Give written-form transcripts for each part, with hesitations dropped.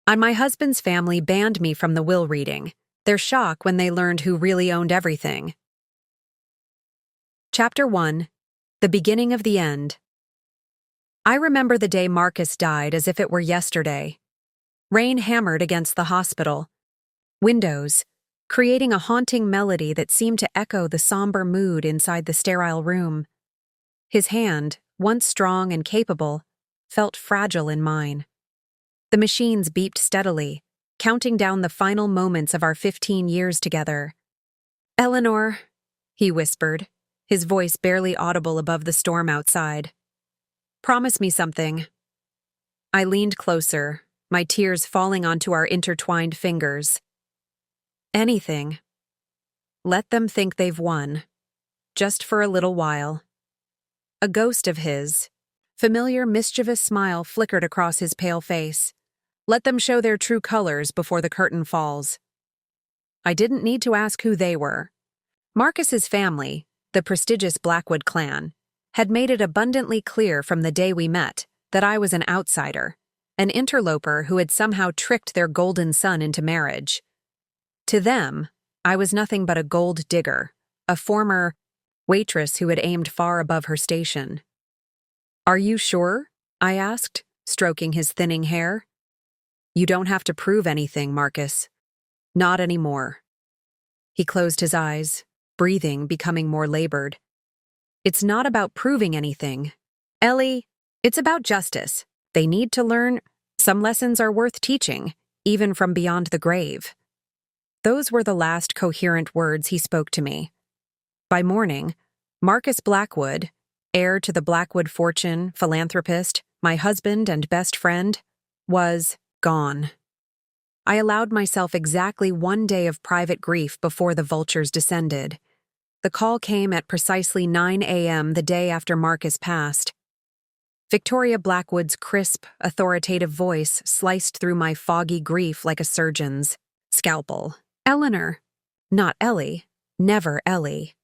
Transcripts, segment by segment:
And my husband's family banned me from the will reading. Their shock when they learned who really owned everything. Chapter 1. The Beginning of the End. I remember the day Marcus died as if it were yesterday. Rain hammered against the hospital windows, creating a haunting melody that seemed to echo the somber mood inside the sterile room. His hand, once strong and capable, felt fragile in mine. The machines beeped steadily, counting down the final moments of our 15 years together. "Eleanor," he whispered, his voice barely audible above the storm outside. "Promise me something." I leaned closer, my tears falling onto our intertwined fingers. "Anything. Let them think they've won. Just for a little while." A ghost of his, familiar mischievous smile flickered across his pale face. Let them show their true colors before the curtain falls. I didn't need to ask who they were. Marcus's family, the prestigious Blackwood clan, had made it abundantly clear from the day we met that I was an outsider, an interloper who had somehow tricked their golden son into marriage. To them, I was nothing but a gold digger, a former waitress who had aimed far above her station. "Are you sure?" I asked, stroking his thinning hair. "You don't have to prove anything, Marcus. Not anymore." He closed his eyes, breathing becoming more labored. "It's not about proving anything. Ellie, it's about justice. They need to learn. Some lessons are worth teaching, even from beyond the grave." Those were the last coherent words he spoke to me. By morning, Marcus Blackwood, heir to the Blackwood fortune, philanthropist, my husband and best friend, was gone. I allowed myself exactly 1 day of private grief before the vultures descended. The call came at precisely 9 a.m. the day after Marcus passed. Victoria Blackwood's crisp, authoritative voice sliced through my foggy grief like a surgeon's scalpel. "Eleanor, not Ellie, never Ellie."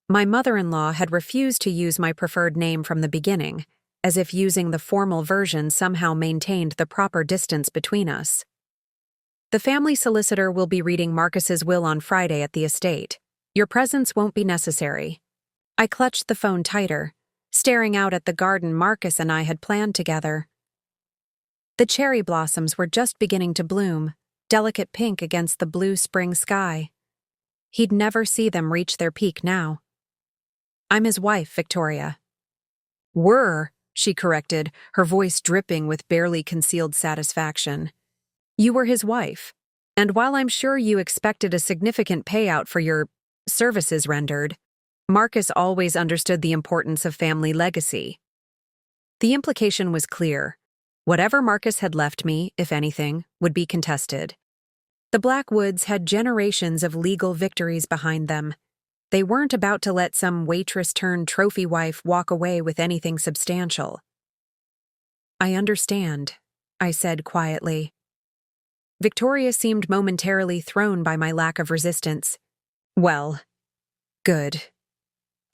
My mother-in-law had refused to use my preferred name from the beginning, as if using the formal version somehow maintained the proper distance between us. "The family solicitor will be reading Marcus's will on Friday at the estate. Your presence won't be necessary." I clutched the phone tighter, staring out at the garden Marcus and I had planned together. The cherry blossoms were just beginning to bloom, delicate pink against the blue spring sky. He'd never see them reach their peak now. "I'm his wife, Victoria." "Were," she corrected, her voice dripping with barely concealed satisfaction. "You were his wife, and while I'm sure you expected a significant payout for your services rendered, Marcus always understood the importance of family legacy." The implication was clear. Whatever Marcus had left me, if anything, would be contested. The Blackwoods had generations of legal victories behind them. They weren't about to let some waitress-turned-trophy wife walk away with anything substantial. "I understand," I said quietly. Victoria seemed momentarily thrown by my lack of resistance. "Well, good."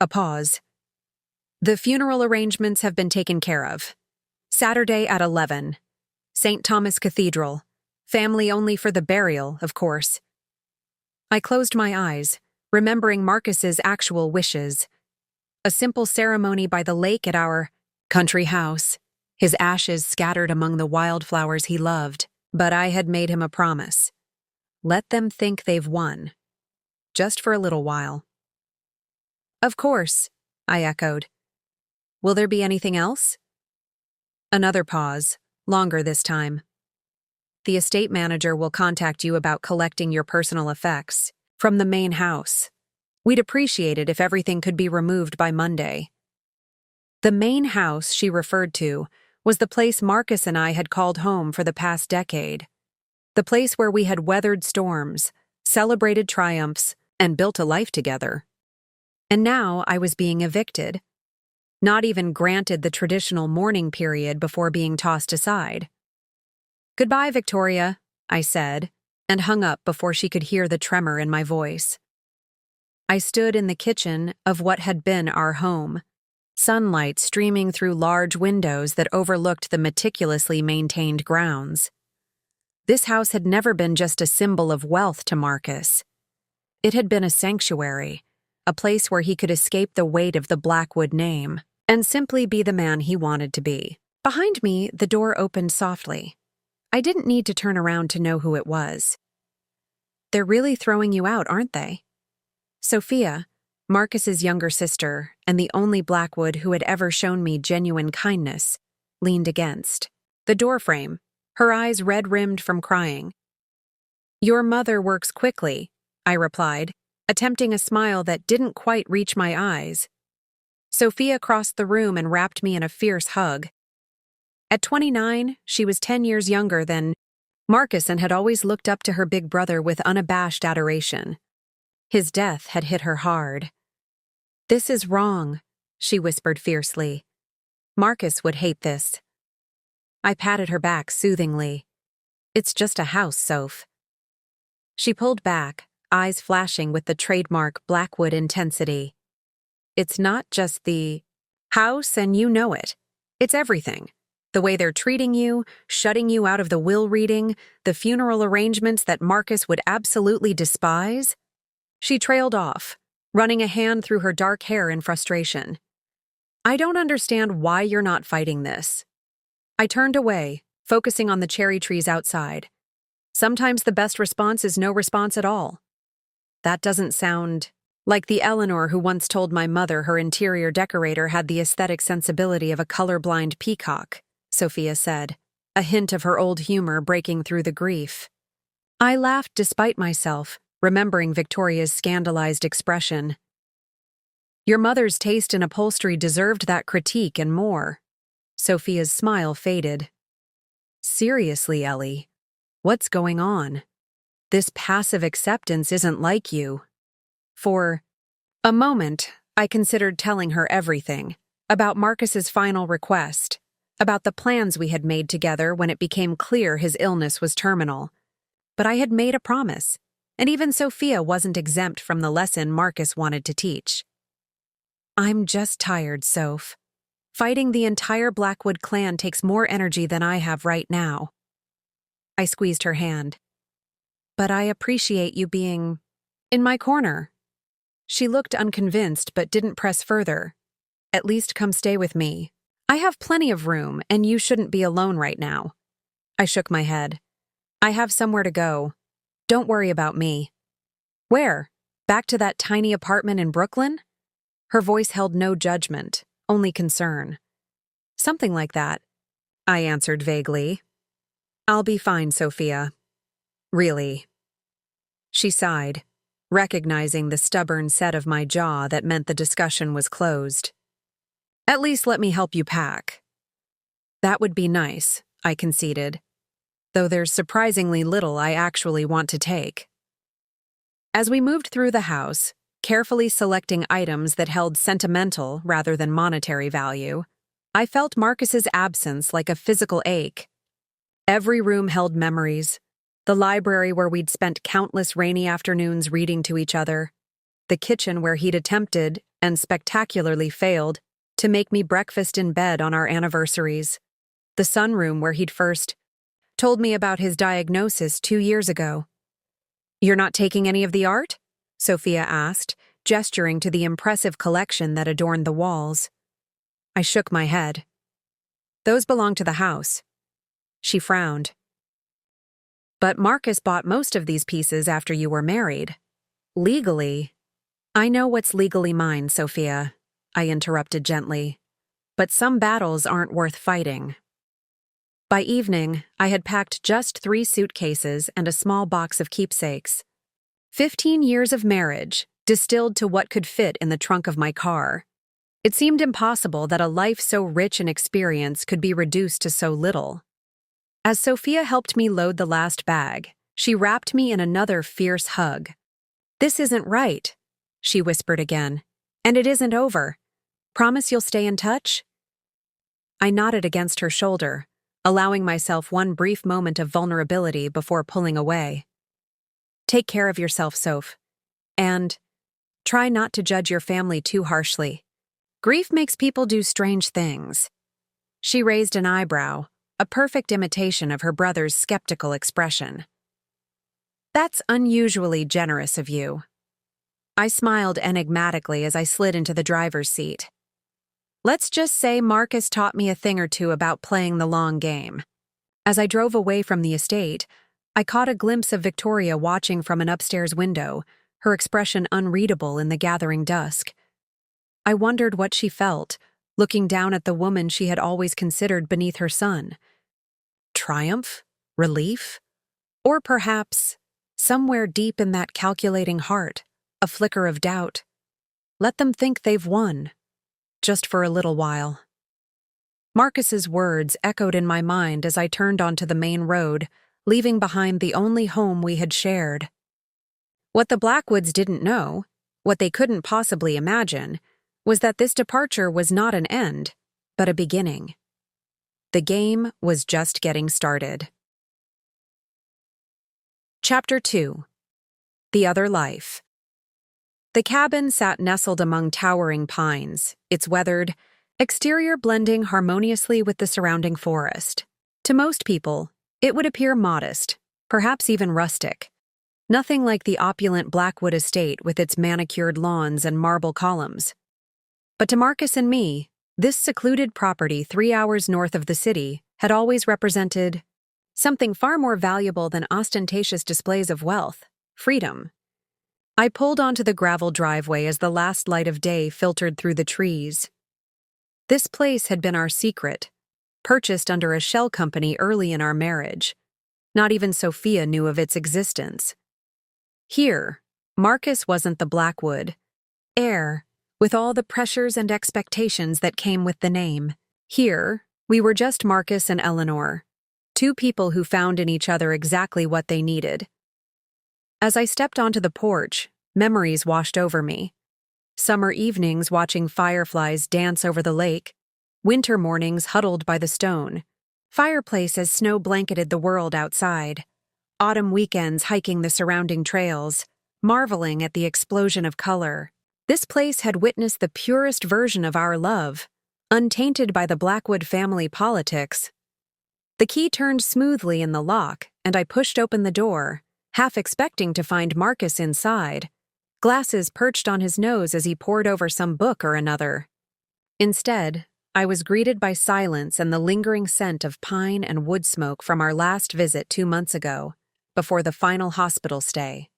A pause. "The funeral arrangements have been taken care of. Saturday at 11. St. Thomas Cathedral. Family only for the burial, of course." I closed my eyes, remembering Marcus's actual wishes. A simple ceremony by the lake at our country house, his ashes scattered among the wildflowers he loved. But I had made him a promise. Let them think they've won. Just for a little while. "Of course," I echoed. "Will there be anything else?" Another pause, longer this time. "The estate manager will contact you about collecting your personal effects from the main house. We'd appreciate it if everything could be removed by Monday." The main house she referred to was the place Marcus and I had called home for the past decade. The place where we had weathered storms, celebrated triumphs, and built a life together. And now I was being evicted. Not even granted the traditional mourning period before being tossed aside. "Goodbye, Victoria," I said, and hung up before she could hear the tremor in my voice. I stood in the kitchen of what had been our home, sunlight streaming through large windows that overlooked the meticulously maintained grounds. This house had never been just a symbol of wealth to Marcus. It had been a sanctuary, a place where he could escape the weight of the Blackwood name and simply be the man he wanted to be. Behind me, the door opened softly. I didn't need to turn around to know who it was. They're really throwing you out, aren't they? Sophia, Marcus's younger sister and the only Blackwood who had ever shown me genuine kindness, leaned against the doorframe, her eyes red-rimmed from crying. Your mother works quickly, I replied, attempting a smile that didn't quite reach my eyes. Sophia crossed the room and wrapped me in a fierce hug. At 29, she was 10 years younger than Marcus and had always looked up to her big brother with unabashed adoration. His death had hit her hard. This is wrong, she whispered fiercely. Marcus would hate this. I patted her back soothingly. It's just a house, Soph. She pulled back, eyes flashing with the trademark Blackwood intensity. It's not just the house, and you know it. It's everything. The way they're treating you, shutting you out of the will reading, the funeral arrangements that Marcus would absolutely despise. She trailed off, running a hand through her dark hair in frustration. I don't understand why you're not fighting this. I turned away, focusing on the cherry trees outside. Sometimes the best response is no response at all. That doesn't sound like the Eleanor who once told my mother her interior decorator had the aesthetic sensibility of a colorblind peacock, Sophia said, a hint of her old humor breaking through the grief. I laughed despite myself, remembering Victoria's scandalized expression. Your mother's taste in upholstery deserved that critique and more. Sophia's smile faded. Seriously, Ellie, what's going on? This passive acceptance isn't like you. For a moment, I considered telling her everything, about Marcus's final request, about the plans we had made together when it became clear his illness was terminal. But I had made a promise, and even Sophia wasn't exempt from the lesson Marcus wanted to teach. I'm just tired, Soph. Fighting the entire Blackwood clan takes more energy than I have right now. I squeezed her hand. But I appreciate you being in my corner. She looked unconvinced but didn't press further. At least come stay with me. I have plenty of room, and you shouldn't be alone right now. I shook my head. I have somewhere to go. Don't worry about me. Where? Back to that tiny apartment in Brooklyn? Her voice held no judgment, only concern. Something like that, I answered vaguely. I'll be fine, Sophia. Really. She sighed, recognizing the stubborn set of my jaw that meant the discussion was closed. At least let me help you pack. That would be nice, I conceded, though there's surprisingly little I actually want to take. As we moved through the house, carefully selecting items that held sentimental rather than monetary value, I felt Marcus's absence like a physical ache. Every room held memories. The library where we'd spent countless rainy afternoons reading to each other. The kitchen where he'd attempted, and spectacularly failed, to make me breakfast in bed on our anniversaries. The sunroom where he'd first told me about his diagnosis 2 years ago. You're not taking any of the art? Sophia asked, gesturing to the impressive collection that adorned the walls. I shook my head. Those belong to the house. She frowned. But Marcus bought most of these pieces after you were married. Legally. I know what's legally mine, Sophia, I interrupted gently. But some battles aren't worth fighting. By evening, I had packed just 3 suitcases and a small box of keepsakes. 15 years of marriage, distilled to what could fit in the trunk of my car. It seemed impossible that a life so rich in experience could be reduced to so little. As Sophia helped me load the last bag, she wrapped me in another fierce hug. This isn't right, she whispered again. And it isn't over. Promise you'll stay in touch? I nodded against her shoulder, allowing myself one brief moment of vulnerability before pulling away. Take care of yourself, Soph. And try not to judge your family too harshly. Grief makes people do strange things. She raised an eyebrow, a perfect imitation of her brother's skeptical expression. "That's unusually generous of you." I smiled enigmatically as I slid into the driver's seat. "Let's just say Marcus taught me a thing or two about playing the long game." As I drove away from the estate, I caught a glimpse of Victoria watching from an upstairs window, her expression unreadable in the gathering dusk. I wondered what she felt, looking down at the woman she had always considered beneath her son. Triumph? Relief? Or perhaps, somewhere deep in that calculating heart, a flicker of doubt. Let them think they've won, just for a little while. Marcus's words echoed in my mind as I turned onto the main road, leaving behind the only home we had shared. What the Blackwoods didn't know, what they couldn't possibly imagine, was that this departure was not an end, but a beginning. The game was just getting started. Chapter 2. The Other Life. The cabin sat nestled among towering pines, its weathered exterior blending harmoniously with the surrounding forest. To most people, it would appear modest, perhaps even rustic. Nothing like the opulent Blackwood estate with its manicured lawns and marble columns. But to Marcus and me, this secluded property 3 hours north of the city had always represented something far more valuable than ostentatious displays of wealth: freedom. I pulled onto the gravel driveway as the last light of day filtered through the trees. This place had been our secret, purchased under a shell company early in our marriage. Not even Sophia knew of its existence. Here, Marcus wasn't the Blackwood heir, with all the pressures and expectations that came with the name. Here, we were just Marcus and Eleanor, two people who found in each other exactly what they needed. As I stepped onto the porch, memories washed over me. Summer evenings watching fireflies dance over the lake, winter mornings huddled by the stone, fireplace as snow blanketed the world outside, autumn weekends hiking the surrounding trails, marveling at the explosion of color. This place had witnessed the purest version of our love, untainted by the Blackwood family politics. The key turned smoothly in the lock, and I pushed open the door, half expecting to find Marcus inside, glasses perched on his nose as he pored over some book or another. Instead, I was greeted by silence and the lingering scent of pine and wood smoke from our last visit 2 months ago, before the final hospital stay.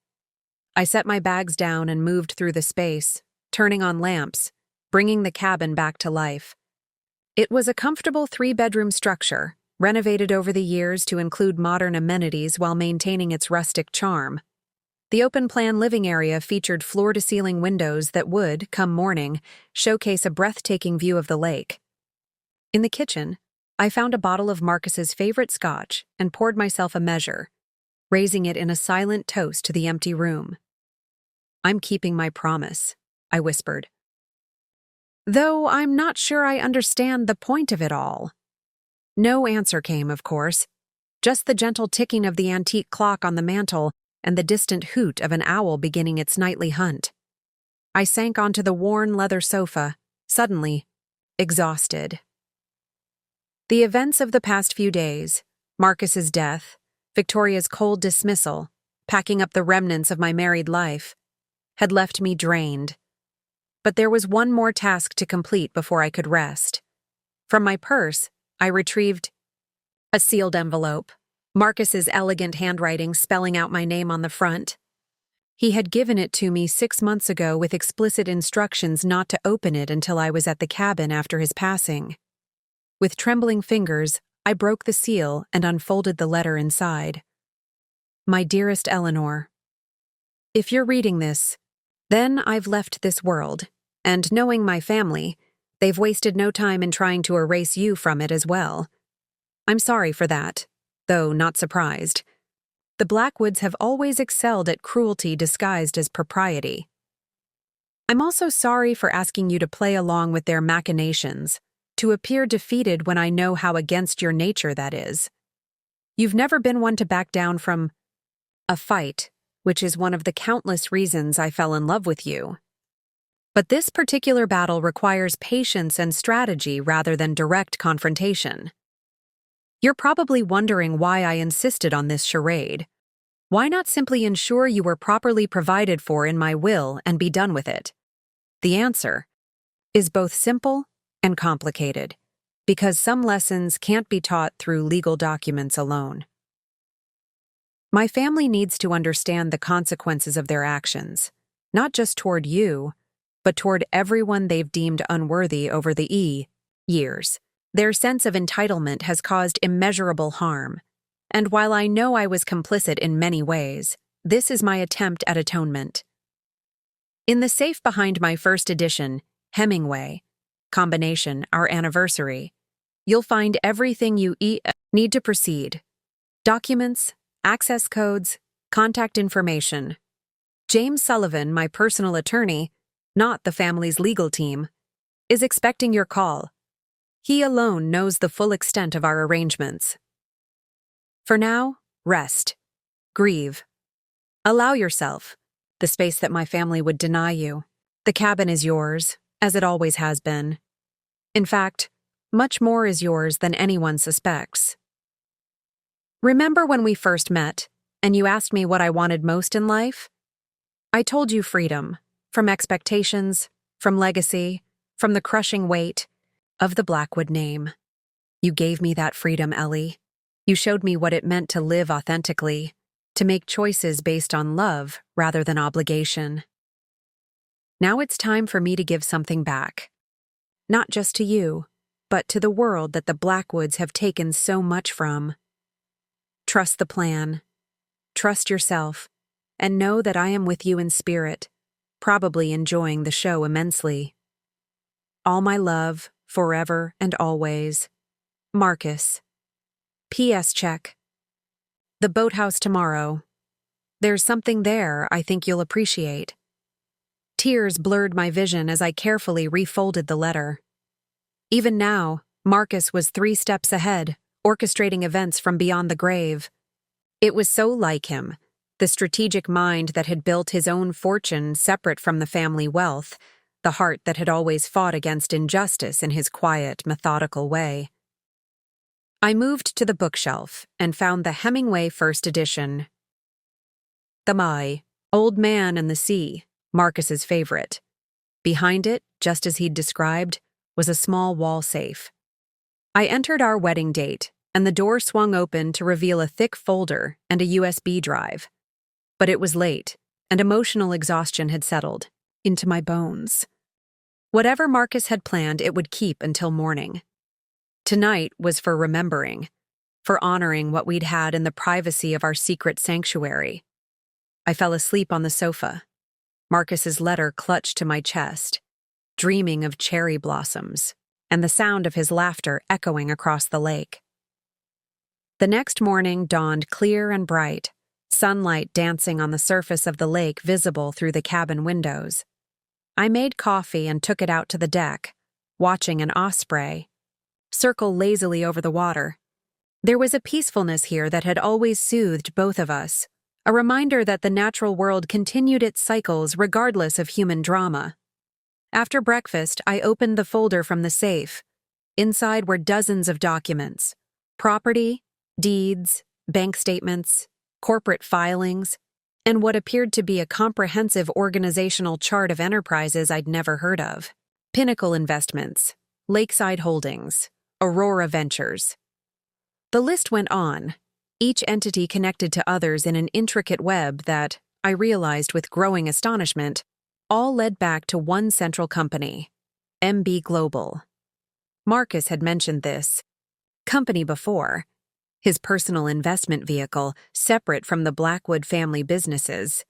I set my bags down and moved through the space, turning on lamps, bringing the cabin back to life. It was a comfortable 3-bedroom structure, renovated over the years to include modern amenities while maintaining its rustic charm. The open-plan living area featured floor-to-ceiling windows that would, come morning, showcase a breathtaking view of the lake. In the kitchen, I found a bottle of Marcus's favorite scotch and poured myself a measure, raising it in a silent toast to the empty room. "I'm keeping my promise," I whispered. "Though I'm not sure I understand the point of it all." No answer came, of course, just the gentle ticking of the antique clock on the mantel and the distant hoot of an owl beginning its nightly hunt. I sank onto the worn leather sofa, suddenly exhausted. The events of the past few days, Marcus's death, Victoria's cold dismissal, packing up the remnants of my married life, had left me drained. But there was one more task to complete before I could rest. From my purse, I retrieved a sealed envelope, Marcus's elegant handwriting spelling out my name on the front. He had given it to me 6 months ago with explicit instructions not to open it until I was at the cabin after his passing. With trembling fingers, I broke the seal and unfolded the letter inside. "My dearest Eleanor, if you're reading this, then I've left this world, and knowing my family, they've wasted no time in trying to erase you from it as well. I'm sorry for that, though not surprised. The Blackwoods have always excelled at cruelty disguised as propriety. I'm also sorry for asking you to play along with their machinations, to appear defeated when I know how against your nature that is. You've never been one to back down from a fight, which is one of the countless reasons I fell in love with you. But this particular battle requires patience and strategy rather than direct confrontation. You're probably wondering why I insisted on this charade. Why not simply ensure you were properly provided for in my will and be done with it? The answer is both simple and complicated, because some lessons can't be taught through legal documents alone. My family needs to understand the consequences of their actions, not just toward you, but toward everyone they've deemed unworthy over the years. Their sense of entitlement has caused immeasurable harm, and while I know I was complicit in many ways, this is my attempt at atonement. In the safe behind my first edition, Hemingway, combination, Our Anniversary, you'll find everything you need to proceed. Documents, access codes, contact information. James Sullivan, my personal attorney, not the family's legal team, is expecting your call. He alone knows the full extent of our arrangements. For now, rest. Grieve. Allow yourself the space that my family would deny you. The cabin is yours, as it always has been. In fact, much more is yours than anyone suspects. Remember when we first met, and you asked me what I wanted most in life? I told you freedom, from expectations, from legacy, from the crushing weight of the Blackwood name. You gave me that freedom, Ellie. You showed me what it meant to live authentically, to make choices based on love rather than obligation. Now it's time for me to give something back. Not just to you, but to the world that the Blackwoods have taken so much from. Trust the plan. Trust yourself, and know that I am with you in spirit, probably enjoying the show immensely. All my love, forever and always. Marcus. P.S. check. The boathouse tomorrow. There's something there I think you'll appreciate. Tears blurred my vision as I carefully refolded the letter. Even now, Marcus was 3 steps ahead, orchestrating events from beyond the grave. It was so like him, the strategic mind that had built his own fortune separate from the family wealth, the heart that had always fought against injustice in his quiet, methodical way. I moved to the bookshelf and found the Hemingway first edition. The Old Man and the Sea, Marcus's favorite. Behind it, just as he'd described, was a small wall safe. I entered our wedding date, and the door swung open to reveal a thick folder and a USB drive. But it was late, and emotional exhaustion had settled into my bones. Whatever Marcus had planned, it would keep until morning. Tonight was for remembering, for honoring what we'd had in the privacy of our secret sanctuary. I fell asleep on the sofa, Marcus's letter clutched to my chest, dreaming of cherry blossoms and the sound of his laughter echoing across the lake. The next morning dawned clear and bright, sunlight dancing on the surface of the lake visible through the cabin windows. I made coffee and took it out to the deck, watching an osprey circle lazily over the water. There was a peacefulness here that had always soothed both of us, a reminder that the natural world continued its cycles regardless of human drama. After breakfast, I opened the folder from the safe. Inside were dozens of documents: property, deeds, bank statements, corporate filings, and what appeared to be a comprehensive organizational chart of enterprises I'd never heard of. Pinnacle Investments, Lakeside Holdings, Aurora Ventures. The list went on, each entity connected to others in an intricate web that, I realized with growing astonishment, all led back to one central company, MB Global. Marcus had mentioned this company before, his personal investment vehicle separate from the Blackwood family businesses.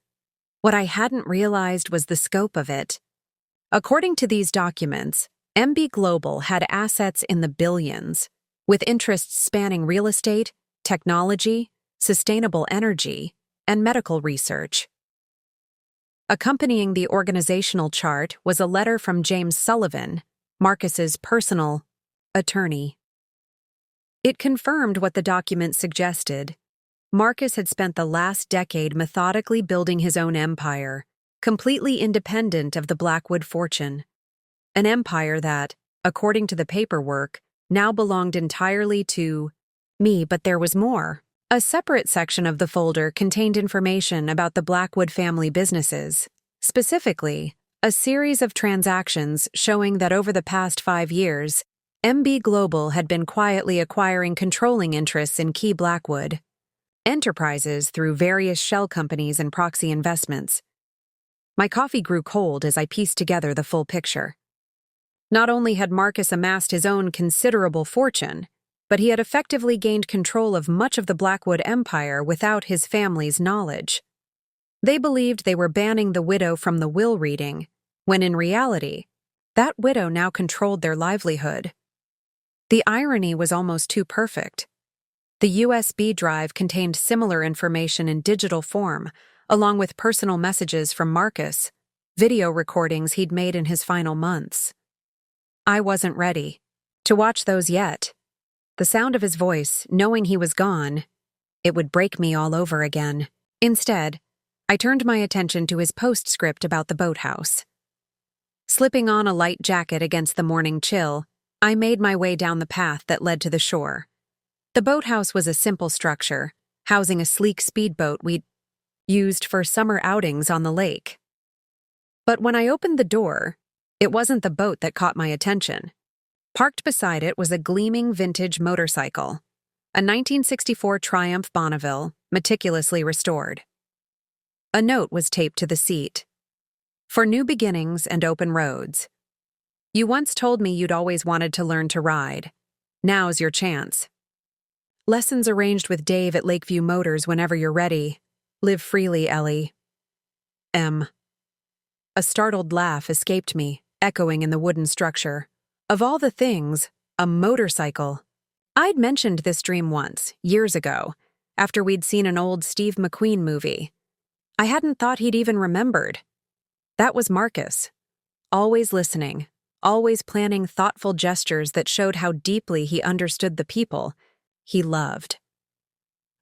What I hadn't realized was the scope of it. According to these documents, MB Global had assets in the billions, with interests spanning real estate, technology, sustainable energy, and medical research. Accompanying the organizational chart was a letter from James Sullivan, Marcus's personal attorney. It confirmed what the document suggested. Marcus had spent the last decade methodically building his own empire, completely independent of the Blackwood fortune. An empire that, according to the paperwork, now belonged entirely to me, but there was more. A separate section of the folder contained information about the Blackwood family businesses. Specifically, a series of transactions showing that over the past 5 years, MB Global had been quietly acquiring controlling interests in key Blackwood enterprises through various shell companies and proxy investments. My coffee grew cold as I pieced together the full picture. Not only had Marcus amassed his own considerable fortune, but he had effectively gained control of much of the Blackwood empire without his family's knowledge. They believed they were banning the widow from the will reading, when in reality, that widow now controlled their livelihood. The irony was almost too perfect. The USB drive contained similar information in digital form, along with personal messages from Marcus, video recordings he'd made in his final months. I wasn't ready to watch those yet. The sound of his voice, knowing he was gone, it would break me all over again. Instead, I turned my attention to his postscript about the boathouse. Slipping on a light jacket against the morning chill, I made my way down the path that led to the shore. The boathouse was a simple structure, housing a sleek speedboat we'd used for summer outings on the lake. But when I opened the door, it wasn't the boat that caught my attention. Parked beside it was a gleaming vintage motorcycle, a 1964 Triumph Bonneville, meticulously restored. A note was taped to the seat. For new beginnings and open roads. You once told me you'd always wanted to learn to ride. Now's your chance. Lessons arranged with Dave at Lakeview Motors whenever you're ready. Live freely, Ellie. M. A startled laugh escaped me, echoing in the wooden structure. Of all the things, a motorcycle. I'd mentioned this dream once, years ago, after we'd seen an old Steve McQueen movie. I hadn't thought he'd even remembered. That was Marcus. Always listening, always planning thoughtful gestures that showed how deeply he understood the people he loved.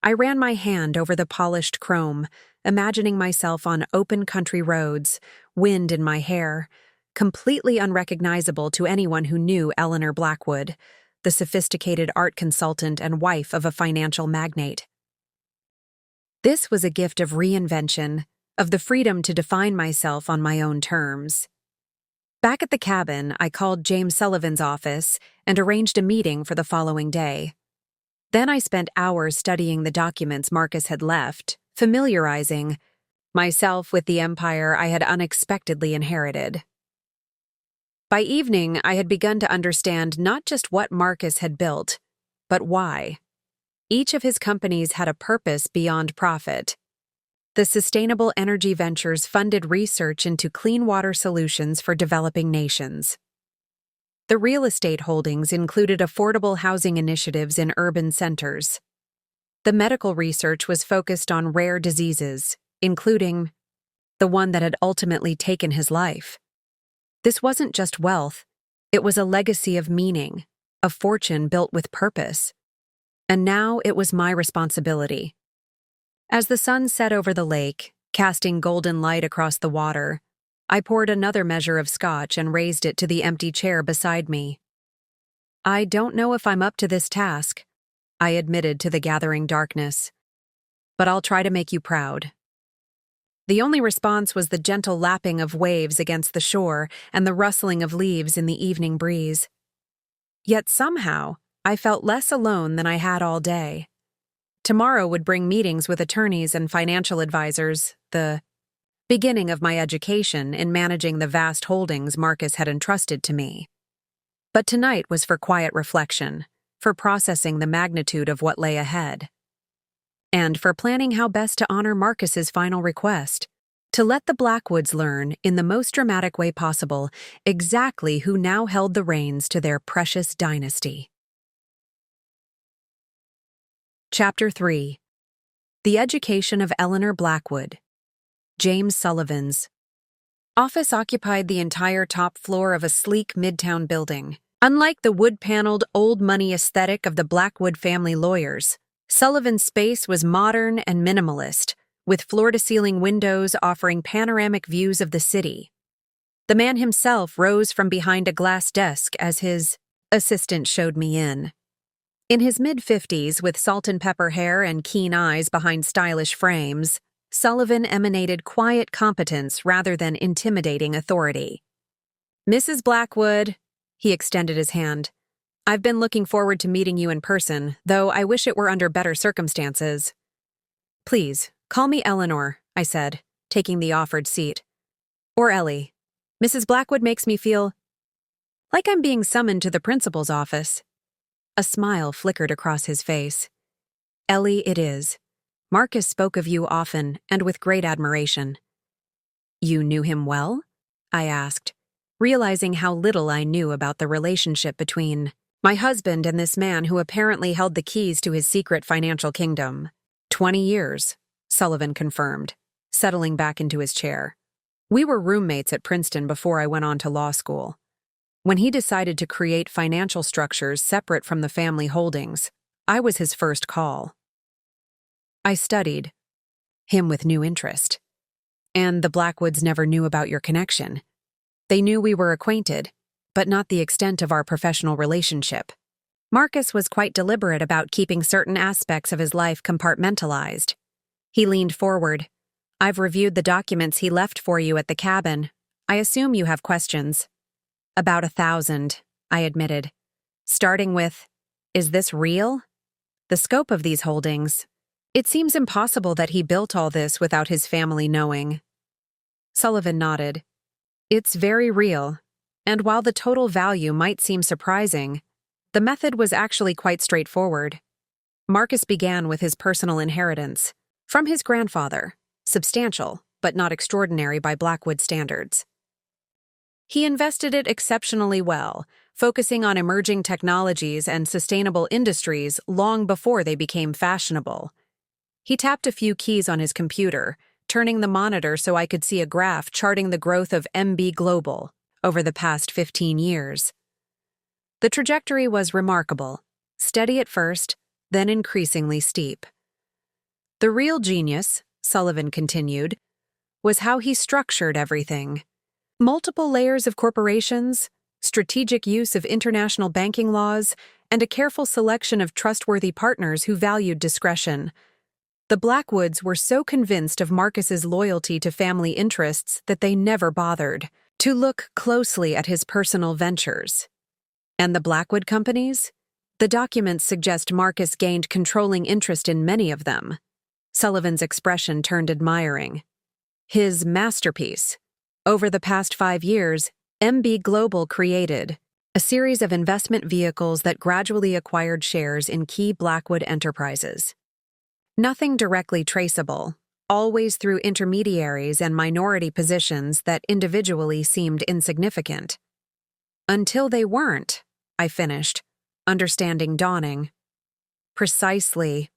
I ran my hand over the polished chrome, imagining myself on open country roads, wind in my hair, completely unrecognizable to anyone who knew Eleanor Blackwood, the sophisticated art consultant and wife of a financial magnate. This was a gift of reinvention, of the freedom to define myself on my own terms. Back at the cabin, I called James Sullivan's office and arranged a meeting for the following day. Then I spent hours studying the documents Marcus had left, familiarizing myself with the empire I had unexpectedly inherited. By evening, I had begun to understand not just what Marcus had built, but why. Each of his companies had a purpose beyond profit. The sustainable energy ventures funded research into clean water solutions for developing nations. The real estate holdings included affordable housing initiatives in urban centers. The medical research was focused on rare diseases, including the one that had ultimately taken his life. This wasn't just wealth, it was a legacy of meaning, a fortune built with purpose. And now it was my responsibility. As the sun set over the lake, casting golden light across the water, I poured another measure of scotch and raised it to the empty chair beside me. I don't know if I'm up to this task, I admitted to the gathering darkness. But I'll try to make you proud. The only response was the gentle lapping of waves against the shore and the rustling of leaves in the evening breeze. Yet somehow, I felt less alone than I had all day. Tomorrow would bring meetings with attorneys and financial advisors, the beginning of my education in managing the vast holdings Marcus had entrusted to me. But tonight was for quiet reflection, for processing the magnitude of what lay ahead, and for planning how best to honor Marcus's final request, to let the Blackwoods learn, in the most dramatic way possible, exactly who now held the reins to their precious dynasty. Chapter 3. The Education of Eleanor Blackwood. James Sullivan's office occupied the entire top floor of a sleek midtown building. Unlike the wood-paneled, old-money aesthetic of the Blackwood family lawyers, Sullivan's space was modern and minimalist, with floor-to-ceiling windows offering panoramic views of the city. The man himself rose from behind a glass desk as his assistant showed me in. In his mid-50s, with salt and pepper hair and keen eyes behind stylish frames, Sullivan emanated quiet competence rather than intimidating authority. "Mrs. Blackwood," he extended his hand. "I've been looking forward to meeting you in person, though I wish it were under better circumstances." "Please, call me Eleanor," I said, taking the offered seat. "Or Ellie. Mrs. Blackwood makes me feel like I'm being summoned to the principal's office." A smile flickered across his face. "Ellie it is. Marcus spoke of you often and with great admiration." "You knew him well?" I asked, realizing how little I knew about the relationship between my husband and this man who apparently held the keys to his secret financial kingdom. 20 years, Sullivan confirmed, settling back into his chair. "We were roommates at Princeton before I went on to law school. When he decided to create financial structures separate from the family holdings, I was his first call. I studied him with new interest. And the Blackwoods never knew about your connection. They knew we were acquainted, but not the extent of our professional relationship. Marcus was quite deliberate about keeping certain aspects of his life compartmentalized." He leaned forward. "I've reviewed the documents he left for you at the cabin. I assume you have questions." "About 1,000, I admitted. Starting with, is this real? The scope of these holdings. It seems impossible that he built all this without his family knowing." Sullivan nodded. "It's very real, and while the total value might seem surprising, the method was actually quite straightforward. Marcus began with his personal inheritance from his grandfather, substantial, but not extraordinary by Blackwood standards. He invested it exceptionally well, focusing on emerging technologies and sustainable industries long before they became fashionable. He tapped a few keys on his computer, turning the monitor so I could see a graph charting the growth of MB Global over the past 15 years. The trajectory was remarkable, steady at first, then increasingly steep. The real genius, Sullivan continued, was how he structured everything. Multiple layers of corporations, strategic use of international banking laws, and a careful selection of trustworthy partners who valued discretion. The Blackwoods were so convinced of Marcus's loyalty to family interests that they never bothered to look closely at his personal ventures. And the Blackwood companies? The documents suggest Marcus gained controlling interest in many of them. Sullivan's expression turned admiring. His masterpiece. Over the past 5 years, MB Global created a series of investment vehicles that gradually acquired shares in key Blackwood enterprises. Nothing directly traceable, always through intermediaries and minority positions that individually seemed insignificant. Until they weren't, I finished, understanding dawning. Precisely.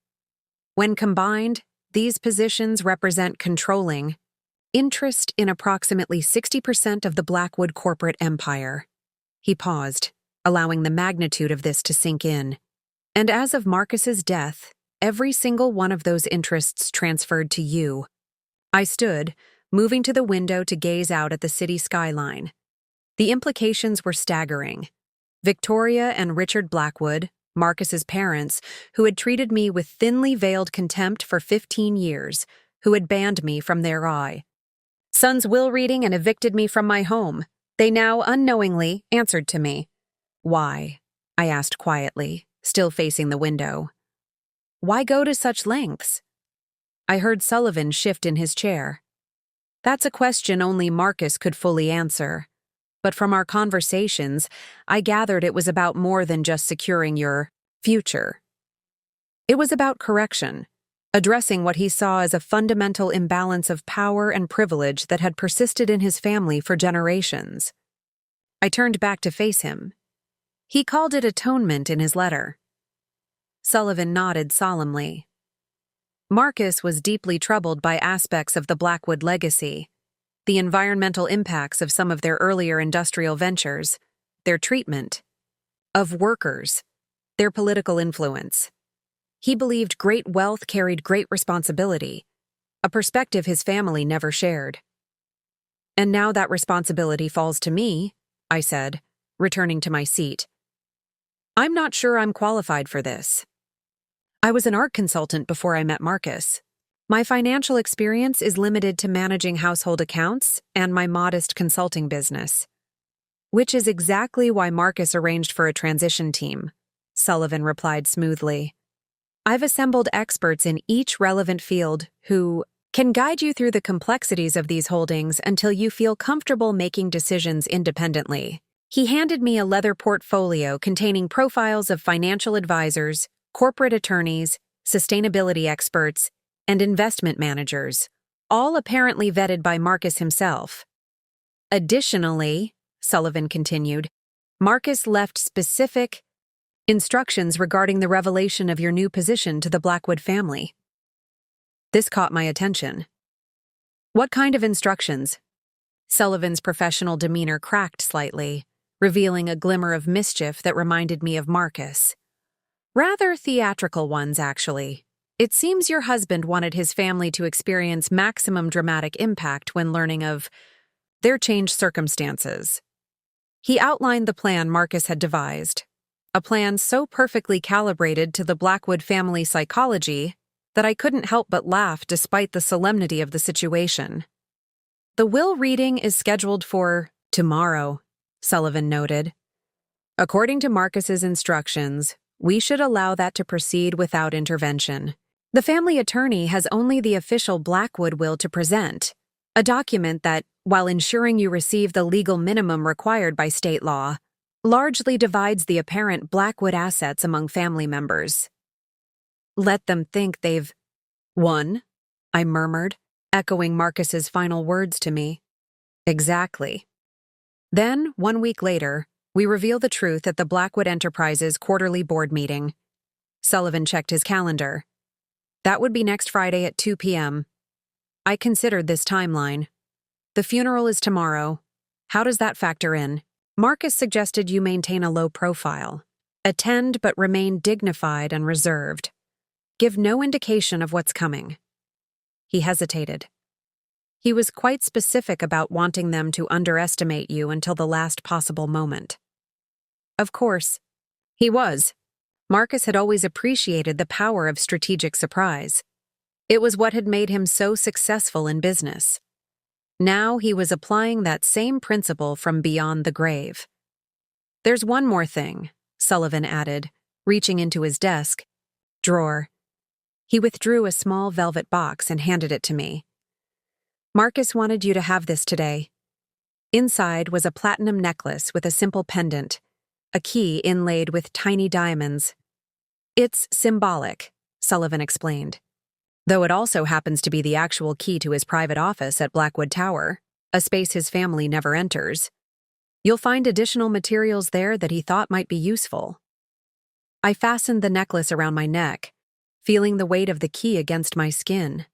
When combined, these positions represent controlling interest in approximately 60% of the Blackwood corporate empire. He paused, allowing the magnitude of this to sink in. And as of Marcus's death, every single one of those interests transferred to you. I stood, moving to the window to gaze out at the city skyline. The implications were staggering. Victoria and Richard Blackwood, Marcus's parents, who had treated me with thinly veiled contempt for 15 years, who had banned me from their eye. Son's will reading and evicted me from my home. They now unknowingly answered to me. "Why?" I asked quietly, still facing the window. "Why go to such lengths?" I heard Sullivan shift in his chair. "That's a question only Marcus could fully answer. But from our conversations, I gathered it was about more than just securing your future. It was about correction, addressing what he saw as a fundamental imbalance of power and privilege that had persisted in his family for generations." I turned back to face him. He called it atonement in his letter. Sullivan nodded solemnly. Marcus was deeply troubled by aspects of the Blackwood legacy, the environmental impacts of some of their earlier industrial ventures, their treatment of workers, their political influence. He believed great wealth carried great responsibility, a perspective his family never shared. "And now that responsibility falls to me," I said, returning to my seat. I'm not sure I'm qualified for this. I was an art consultant before I met Marcus. My financial experience is limited to managing household accounts and my modest consulting business. Which is exactly why Marcus arranged for a transition team, Sullivan replied smoothly. I've assembled experts in each relevant field who can guide you through the complexities of these holdings until you feel comfortable making decisions independently. He handed me a leather portfolio containing profiles of financial advisors, corporate attorneys, sustainability experts, and investment managers, all apparently vetted by Marcus himself. Additionally, Sullivan continued, Marcus left specific instructions regarding the revelation of your new position to the Blackwood family. This caught my attention. What kind of instructions? Sullivan's professional demeanor cracked slightly, revealing a glimmer of mischief that reminded me of Marcus. Rather theatrical ones, actually. It seems your husband wanted his family to experience maximum dramatic impact when learning of their changed circumstances. He outlined the plan Marcus had devised, a plan so perfectly calibrated to the Blackwood family psychology that I couldn't help but laugh despite the solemnity of the situation. The will reading is scheduled for tomorrow, Sullivan noted. According to Marcus's instructions, we should allow that to proceed without intervention. The family attorney has only the official Blackwood will to present, a document that, while ensuring you receive the legal minimum required by state law, largely divides the apparent Blackwood assets among family members. Let them think they've won, I murmured, echoing Marcus's final words to me. Exactly. Then, 1 week later, we reveal the truth at the Blackwood Enterprises quarterly board meeting. Sullivan checked his calendar. That would be next Friday at 2 p.m. I considered this timeline. The funeral is tomorrow. How does that factor in? Marcus suggested you maintain a low profile. Attend but remain dignified and reserved. Give no indication of what's coming. He hesitated. He was quite specific about wanting them to underestimate you until the last possible moment. Of course, he was. Marcus had always appreciated the power of strategic surprise. It was what had made him so successful in business. Now he was applying that same principle from beyond the grave. There's one more thing, Sullivan added, reaching into his desk drawer. He withdrew a small velvet box and handed it to me. Marcus wanted you to have this today. Inside was a platinum necklace with a simple pendant, a key inlaid with tiny diamonds. It's symbolic, Sullivan explained, though it also happens to be the actual key to his private office at Blackwood Tower, a space his family never enters. You'll find additional materials there that he thought might be useful. I fastened the necklace around my neck, feeling the weight of the key against my skin.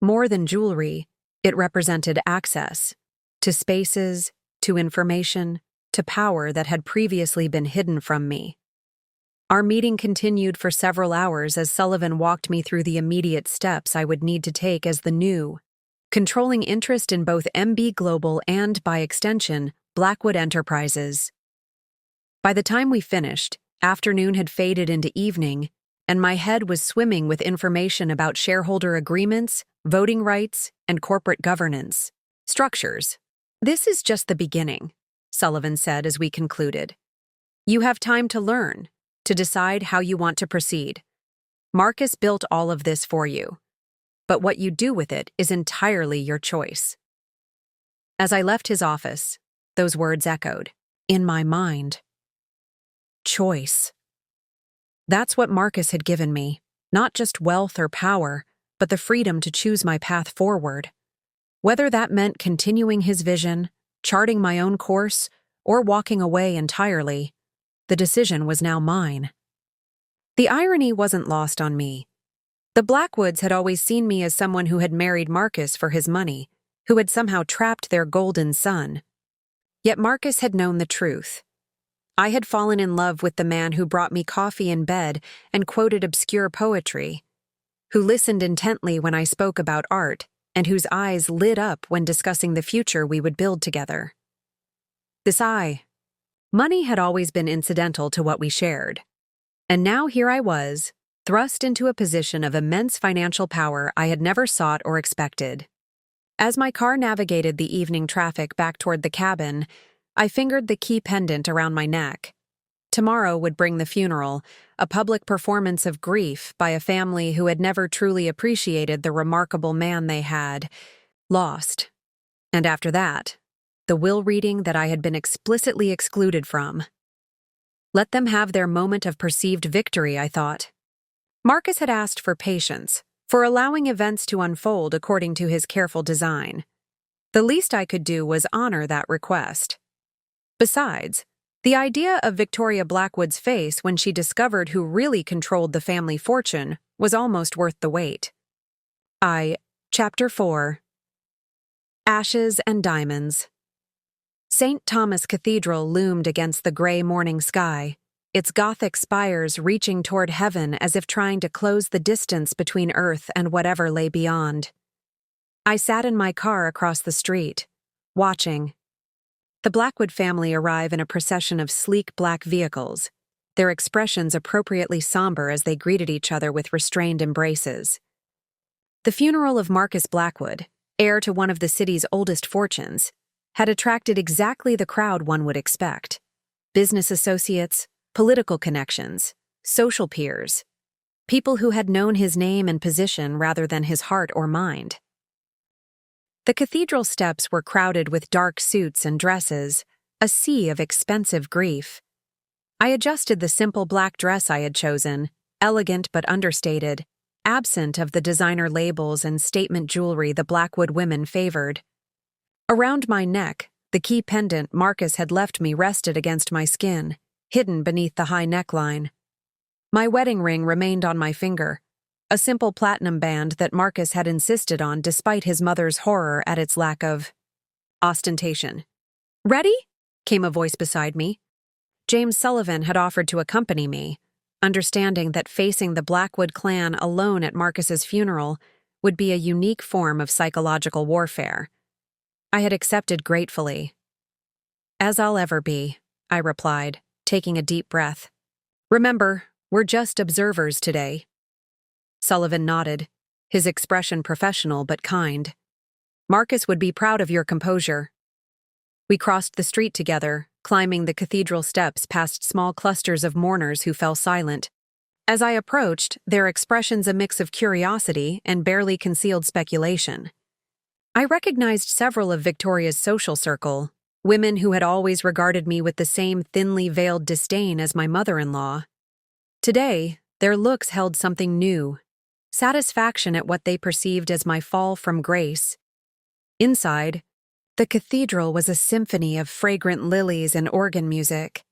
More than jewelry, it represented access to spaces, to information, to power that had previously been hidden from me. Our meeting continued for several hours as Sullivan walked me through the immediate steps I would need to take as the new, controlling interest in both MB Global and, by extension, Blackwood Enterprises. By the time we finished, afternoon had faded into evening, and my head was swimming with information about shareholder agreements, voting rights, and corporate governance structures. This is just the beginning, Sullivan said as we concluded. You have time to learn, to decide how you want to proceed. Marcus built all of this for you, but what you do with it is entirely your choice. As I left his office, those words echoed in my mind. Choice. That's what Marcus had given me, not just wealth or power, but the freedom to choose my path forward. Whether that meant continuing his vision, charting my own course, or walking away entirely, the decision was now mine. The irony wasn't lost on me. The Blackwoods had always seen me as someone who had married Marcus for his money, who had somehow trapped their golden son. Yet Marcus had known the truth. I had fallen in love with the man who brought me coffee in bed and quoted obscure poetry, who listened intently when I spoke about art, and whose eyes lit up when discussing the future we would build together. This I, Money had always been incidental to what we shared. And now here I was, thrust into a position of immense financial power I had never sought or expected. As my car navigated the evening traffic back toward the cabin, I fingered the key pendant around my neck. Tomorrow would bring the funeral, a public performance of grief by a family who had never truly appreciated the remarkable man they had lost. And after that, the will reading that I had been explicitly excluded from. Let them have their moment of perceived victory, I thought. Marcus had asked for patience, for allowing events to unfold according to his careful design. The least I could do was honor that request. Besides, the idea of Victoria Blackwood's face when she discovered who really controlled the family fortune was almost worth the wait. Chapter 4. Ashes and Diamonds. St. Thomas Cathedral loomed against the gray morning sky, its Gothic spires reaching toward heaven as if trying to close the distance between earth and whatever lay beyond. I sat in my car across the street, watching. The Blackwood family arrive in a procession of sleek black vehicles, their expressions appropriately somber as they greeted each other with restrained embraces. The funeral of Marcus Blackwood, heir to one of the city's oldest fortunes, had attracted exactly the crowd one would expect: business associates, political connections, social peers, people who had known his name and position rather than his heart or mind. The cathedral steps were crowded with dark suits and dresses, a sea of expensive grief. I adjusted the simple black dress I had chosen, elegant but understated, absent of the designer labels and statement jewelry the Blackwood women favored. Around my neck, the key pendant Marcus had left me rested against my skin, hidden beneath the high neckline. My wedding ring remained on my finger, a simple platinum band that Marcus had insisted on despite his mother's horror at its lack of ostentation. "Ready?" came a voice beside me. James Sullivan had offered to accompany me, understanding that facing the Blackwood clan alone at Marcus's funeral would be a unique form of psychological warfare. I had accepted gratefully. "As I'll ever be," I replied, taking a deep breath. "Remember, we're just observers today." Sullivan nodded, his expression professional but kind. "Marcus would be proud of your composure." We crossed the street together, climbing the cathedral steps past small clusters of mourners who fell silent. As I approached, their expressions a mix of curiosity and barely concealed speculation. I recognized several of Victoria's social circle, women who had always regarded me with the same thinly veiled disdain as my mother-in-law. Today, their looks held something new, satisfaction at what they perceived as my fall from grace. Inside, the cathedral was a symphony of fragrant lilies and organ music,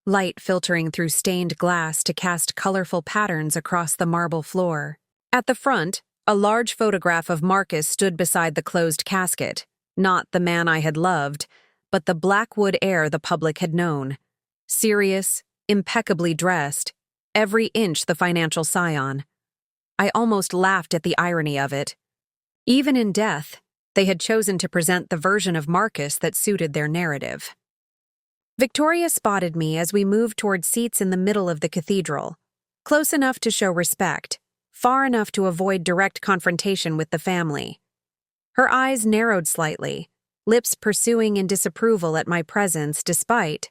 light filtering through stained glass to cast colorful patterns across the marble floor. At the front, a large photograph of Marcus stood beside the closed casket, not the man I had loved, but the Blackwood heir the public had known. Serious, impeccably dressed, every inch the financial scion. I almost laughed at the irony of it. Even in death, they had chosen to present the version of Marcus that suited their narrative. Victoria spotted me as we moved toward seats in the middle of the cathedral, close enough to show respect, far enough to avoid direct confrontation with the family. Her eyes narrowed slightly, lips pursuing in disapproval at my presence despite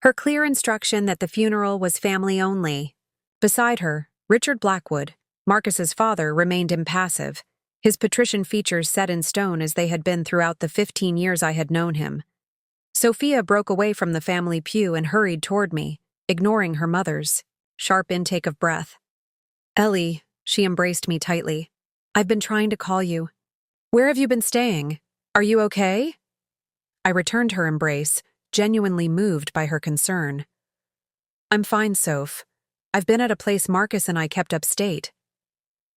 her clear instruction that the funeral was family only. Beside her, Richard Blackwood, Marcus's father, remained impassive, his patrician features set in stone as they had been throughout the 15 years I had known him. Sophia broke away from the family pew and hurried toward me, ignoring her mother's sharp intake of breath. "Ellie," she embraced me tightly. "I've been trying to call you. Where have you been staying? Are you okay?" I returned her embrace, genuinely moved by her concern. "I'm fine, Soph. I've been at a place Marcus and I kept upstate."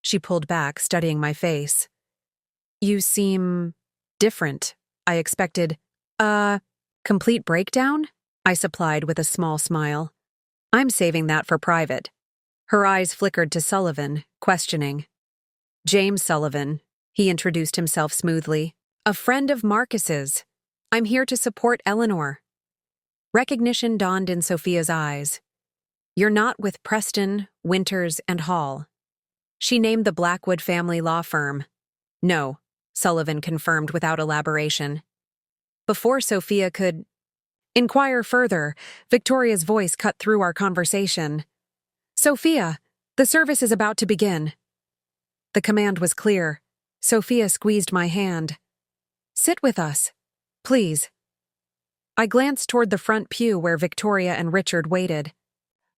She pulled back, studying my face. "You seem different. I expected, complete breakdown?" I supplied with a small smile. "I'm saving that for private." Her eyes flickered to Sullivan, questioning. "James Sullivan," he introduced himself smoothly. "A friend of Marcus's. I'm here to support Eleanor." Recognition dawned in Sophia's eyes. "You're not with Preston, Winters, and Hall." She named the Blackwood family law firm. "No," Sullivan confirmed without elaboration. Before Sophia could inquire further, Victoria's voice cut through our conversation. "Sophia, the service is about to begin." The command was clear. Sophia squeezed my hand. "Sit with us, please." I glanced toward the front pew where Victoria and Richard waited,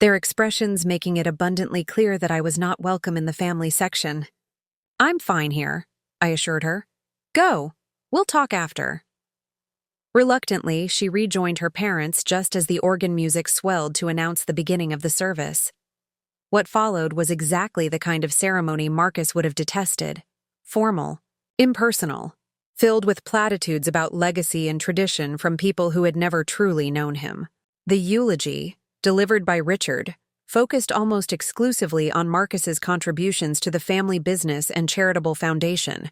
their expressions making it abundantly clear that I was not welcome in the family section. "I'm fine here," I assured her. "Go. We'll talk after." Reluctantly, she rejoined her parents just as the organ music swelled to announce the beginning of the service. What followed was exactly the kind of ceremony Marcus would have detested: formal, impersonal, filled with platitudes about legacy and tradition from people who had never truly known him. The eulogy, delivered by Richard, focused almost exclusively on Marcus's contributions to the family business and charitable foundation,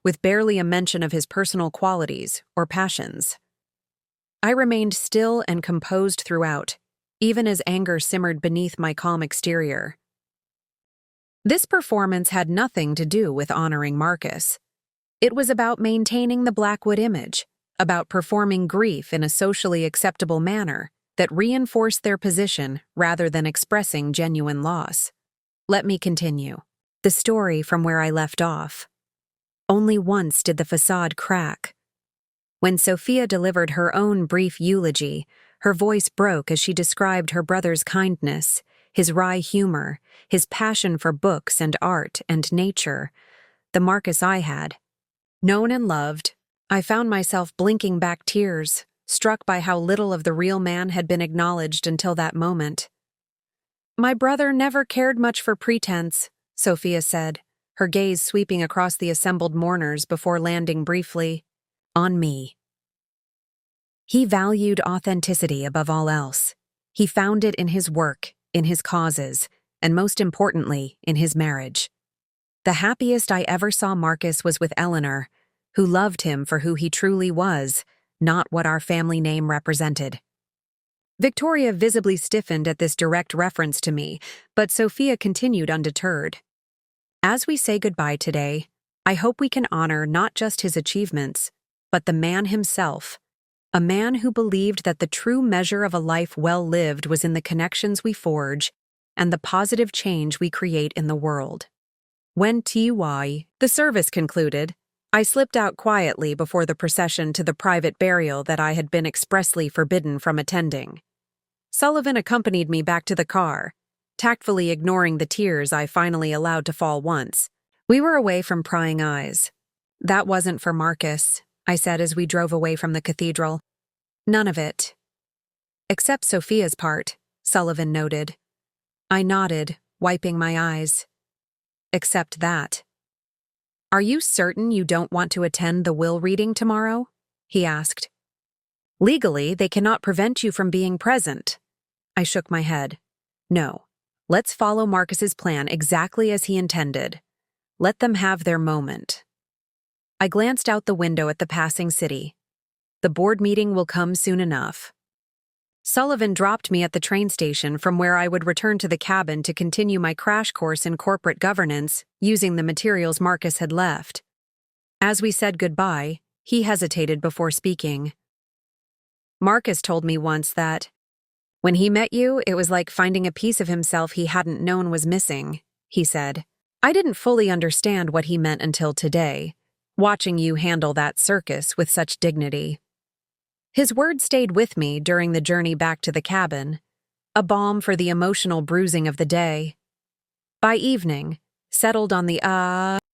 with barely a mention of his personal qualities or passions. I remained still and composed throughout, even as anger simmered beneath my calm exterior. This performance had nothing to do with honoring Marcus. It was about maintaining the Blackwood image, about performing grief in a socially acceptable manner that reinforced their position rather than expressing genuine loss. Let me continue. The story from where I left off. Only once did the facade crack. When Sophia delivered her own brief eulogy, her voice broke as she described her brother's kindness, his wry humor, his passion for books and art and nature, the Marcus I had known and loved. I found myself blinking back tears, struck by how little of the real man had been acknowledged until that moment. "My brother never cared much for pretense," Sophia said, her gaze sweeping across the assembled mourners before landing briefly on me. "He valued authenticity above all else. He found it in his work, in his causes, and most importantly, in his marriage. The happiest I ever saw Marcus was with Eleanor, who loved him for who he truly was, not what our family name represented." Victoria visibly stiffened at this direct reference to me, but Sophia continued undeterred. "As we say goodbye today, I hope we can honor not just his achievements, but the man himself, a man who believed that the true measure of a life well lived was in the connections we forge and the positive change we create in the world." When the service concluded, I slipped out quietly before the procession to the private burial that I had been expressly forbidden from attending. Sullivan accompanied me back to the car, tactfully ignoring the tears I finally allowed to fall once. We were away from prying eyes. "That wasn't for Marcus," I said as we drove away from the cathedral. "None of it." "Except Sophia's part," Sullivan noted. I nodded, wiping my eyes. "Except that." "Are you certain you don't want to attend the will reading tomorrow?" he asked. "Legally, they cannot prevent you from being present." I shook my head. "No. Let's follow Marcus's plan exactly as he intended. Let them have their moment." I glanced out the window at the passing city. The board meeting will come soon enough. Sullivan dropped me at the train station, from where I would return to the cabin to continue my crash course in corporate governance using the materials Marcus had left. As we said goodbye, he hesitated before speaking. "Marcus told me once that when he met you, it was like finding a piece of himself he hadn't known was missing," he said. "I didn't fully understand what he meant until today, watching you handle that circus with such dignity." His words stayed with me during the journey back to the cabin, a balm for the emotional bruising of the day. By evening, settled on the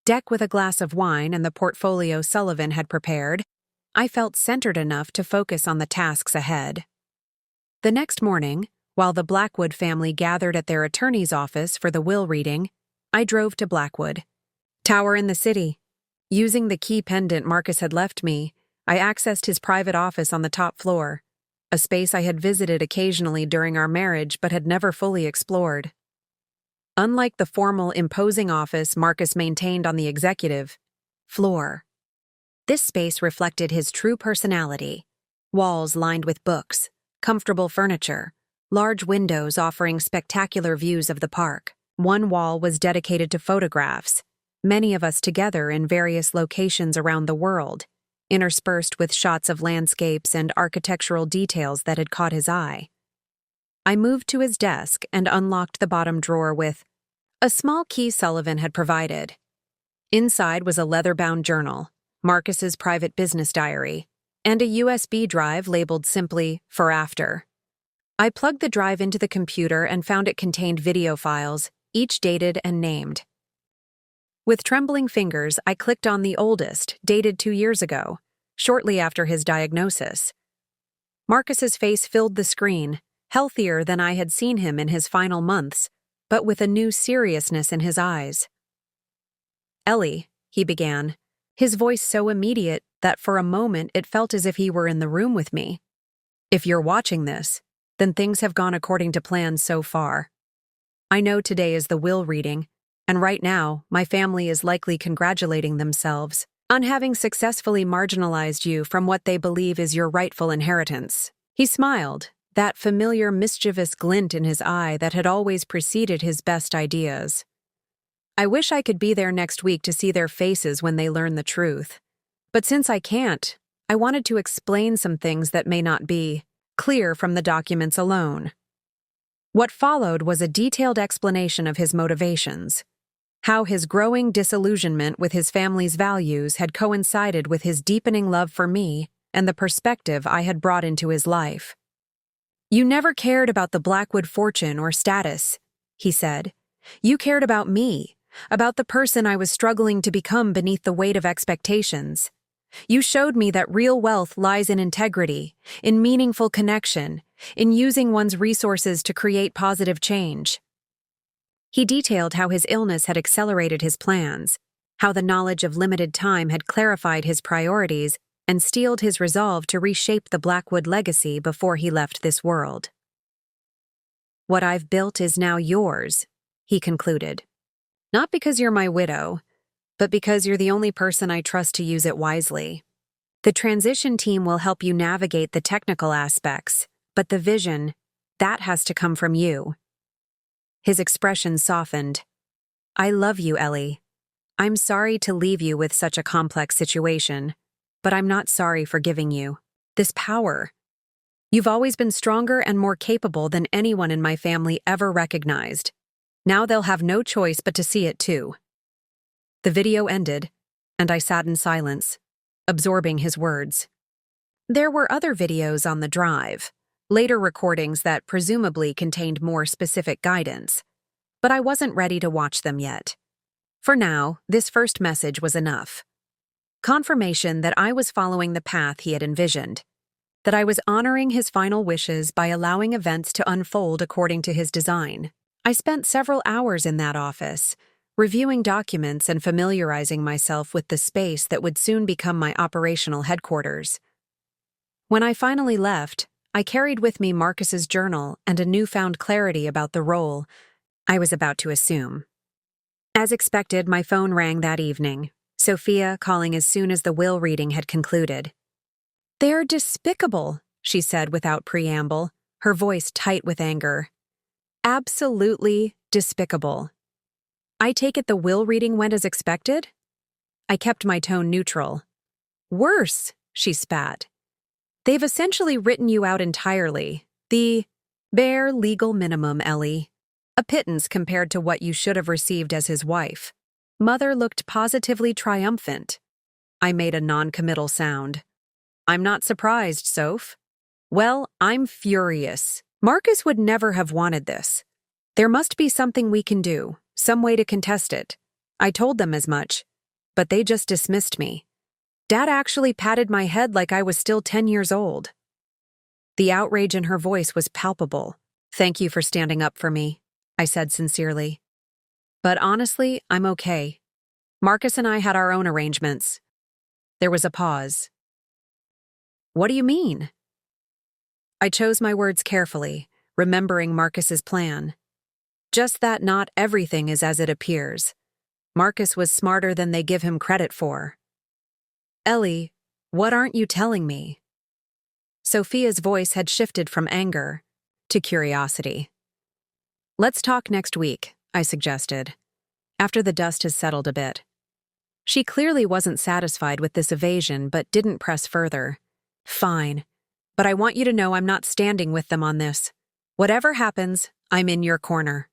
deck with a glass of wine and the portfolio Sullivan had prepared, I felt centered enough to focus on the tasks ahead. The next morning, while the Blackwood family gathered at their attorney's office for the will reading, I drove to Blackwood, tower in the city. Using the key pendant Marcus had left me, I accessed his private office on the top floor, a space I had visited occasionally during our marriage but had never fully explored. Unlike the formal, imposing office Marcus maintained on the executive floor, this space reflected his true personality: walls lined with books, comfortable furniture, large windows offering spectacular views of the park. One wall was dedicated to photographs, many of us together in various locations around the world, interspersed with shots of landscapes and architectural details that had caught his eye. I moved to his desk and unlocked the bottom drawer with a small key Sullivan had provided. Inside was a leather-bound journal, Marcus's private business diary, and a USB drive labeled simply "For After." I plugged the drive into the computer and found it contained video files, each dated and named. With trembling fingers, I clicked on the oldest, dated 2 years ago, shortly after his diagnosis. Marcus's face filled the screen, healthier than I had seen him in his final months, but with a new seriousness in his eyes. "Ellie," he began, his voice so immediate that for a moment it felt as if he were in the room with me. "If you're watching this, then things have gone according to plan so far. I know today is the will reading, and right now my family is likely congratulating themselves on having successfully marginalized you from what they believe is your rightful inheritance." He smiled, that familiar mischievous glint in his eye that had always preceded his best ideas. "I wish I could be there next week to see their faces when they learn the truth. But since I can't, I wanted to explain some things that may not be clear from the documents alone." What followed was a detailed explanation of his motivations, how his growing disillusionment with his family's values had coincided with his deepening love for me and the perspective I had brought into his life. "You never cared about the Blackwood fortune or status," he said. "You cared about me, about the person I was struggling to become beneath the weight of expectations. You showed me that real wealth lies in integrity, in meaningful connection, in using one's resources to create positive change." He detailed how his illness had accelerated his plans, how the knowledge of limited time had clarified his priorities and steeled his resolve to reshape the Blackwood legacy before he left this world. "What I've built is now yours," he concluded. "Not because you're my widow, but because you're the only person I trust to use it wisely. The transition team will help you navigate the technical aspects, but the vision, that has to come from you." His expression softened. "I love you, Ellie. I'm sorry to leave you with such a complex situation, but I'm not sorry for giving you this power. You've always been stronger and more capable than anyone in my family ever recognized. Now they'll have no choice but to see it too." The video ended, and I sat in silence, absorbing his words. There were other videos on the drive, later recordings that presumably contained more specific guidance, but I wasn't ready to watch them yet. For now, this first message was enough. Confirmation that I was following the path he had envisioned, that I was honoring his final wishes by allowing events to unfold according to his design. I spent several hours in that office, reviewing documents and familiarizing myself with the space that would soon become my operational headquarters. When I finally left, I carried with me Marcus's journal and a newfound clarity about the role I was about to assume. As expected, my phone rang that evening, Sophia calling as soon as the will reading had concluded. "They're despicable," she said without preamble, her voice tight with anger. "Absolutely despicable. I take it the will reading went as expected?" I kept my tone neutral. "Worse," she spat. "They've essentially written you out entirely. The bare legal minimum, Ellie. A pittance compared to what you should have received as his wife." Mother looked positively triumphant. I made a non-committal sound. "I'm not surprised, Soph." "Well, I'm furious. Marcus would never have wanted this. There must be something we can do, some way to contest it. I told them as much, but they just dismissed me. Dad actually patted my head like I was still 10 years old." The outrage in her voice was palpable. "Thank you for standing up for me," I said sincerely. "But honestly, I'm okay. Marcus and I had our own arrangements." There was a pause. "What do you mean?" I chose my words carefully, remembering Marcus's plan. Just that not everything is as it appears. Marcus was smarter than they give him credit for. "Ellie, what aren't you telling me?" Sophia's voice had shifted from anger to curiosity. "Let's talk next week," I suggested, after the dust has settled a bit. She clearly wasn't satisfied with this evasion but didn't press further. "Fine, but I want you to know I'm not standing with them on this. Whatever happens, I'm in your corner."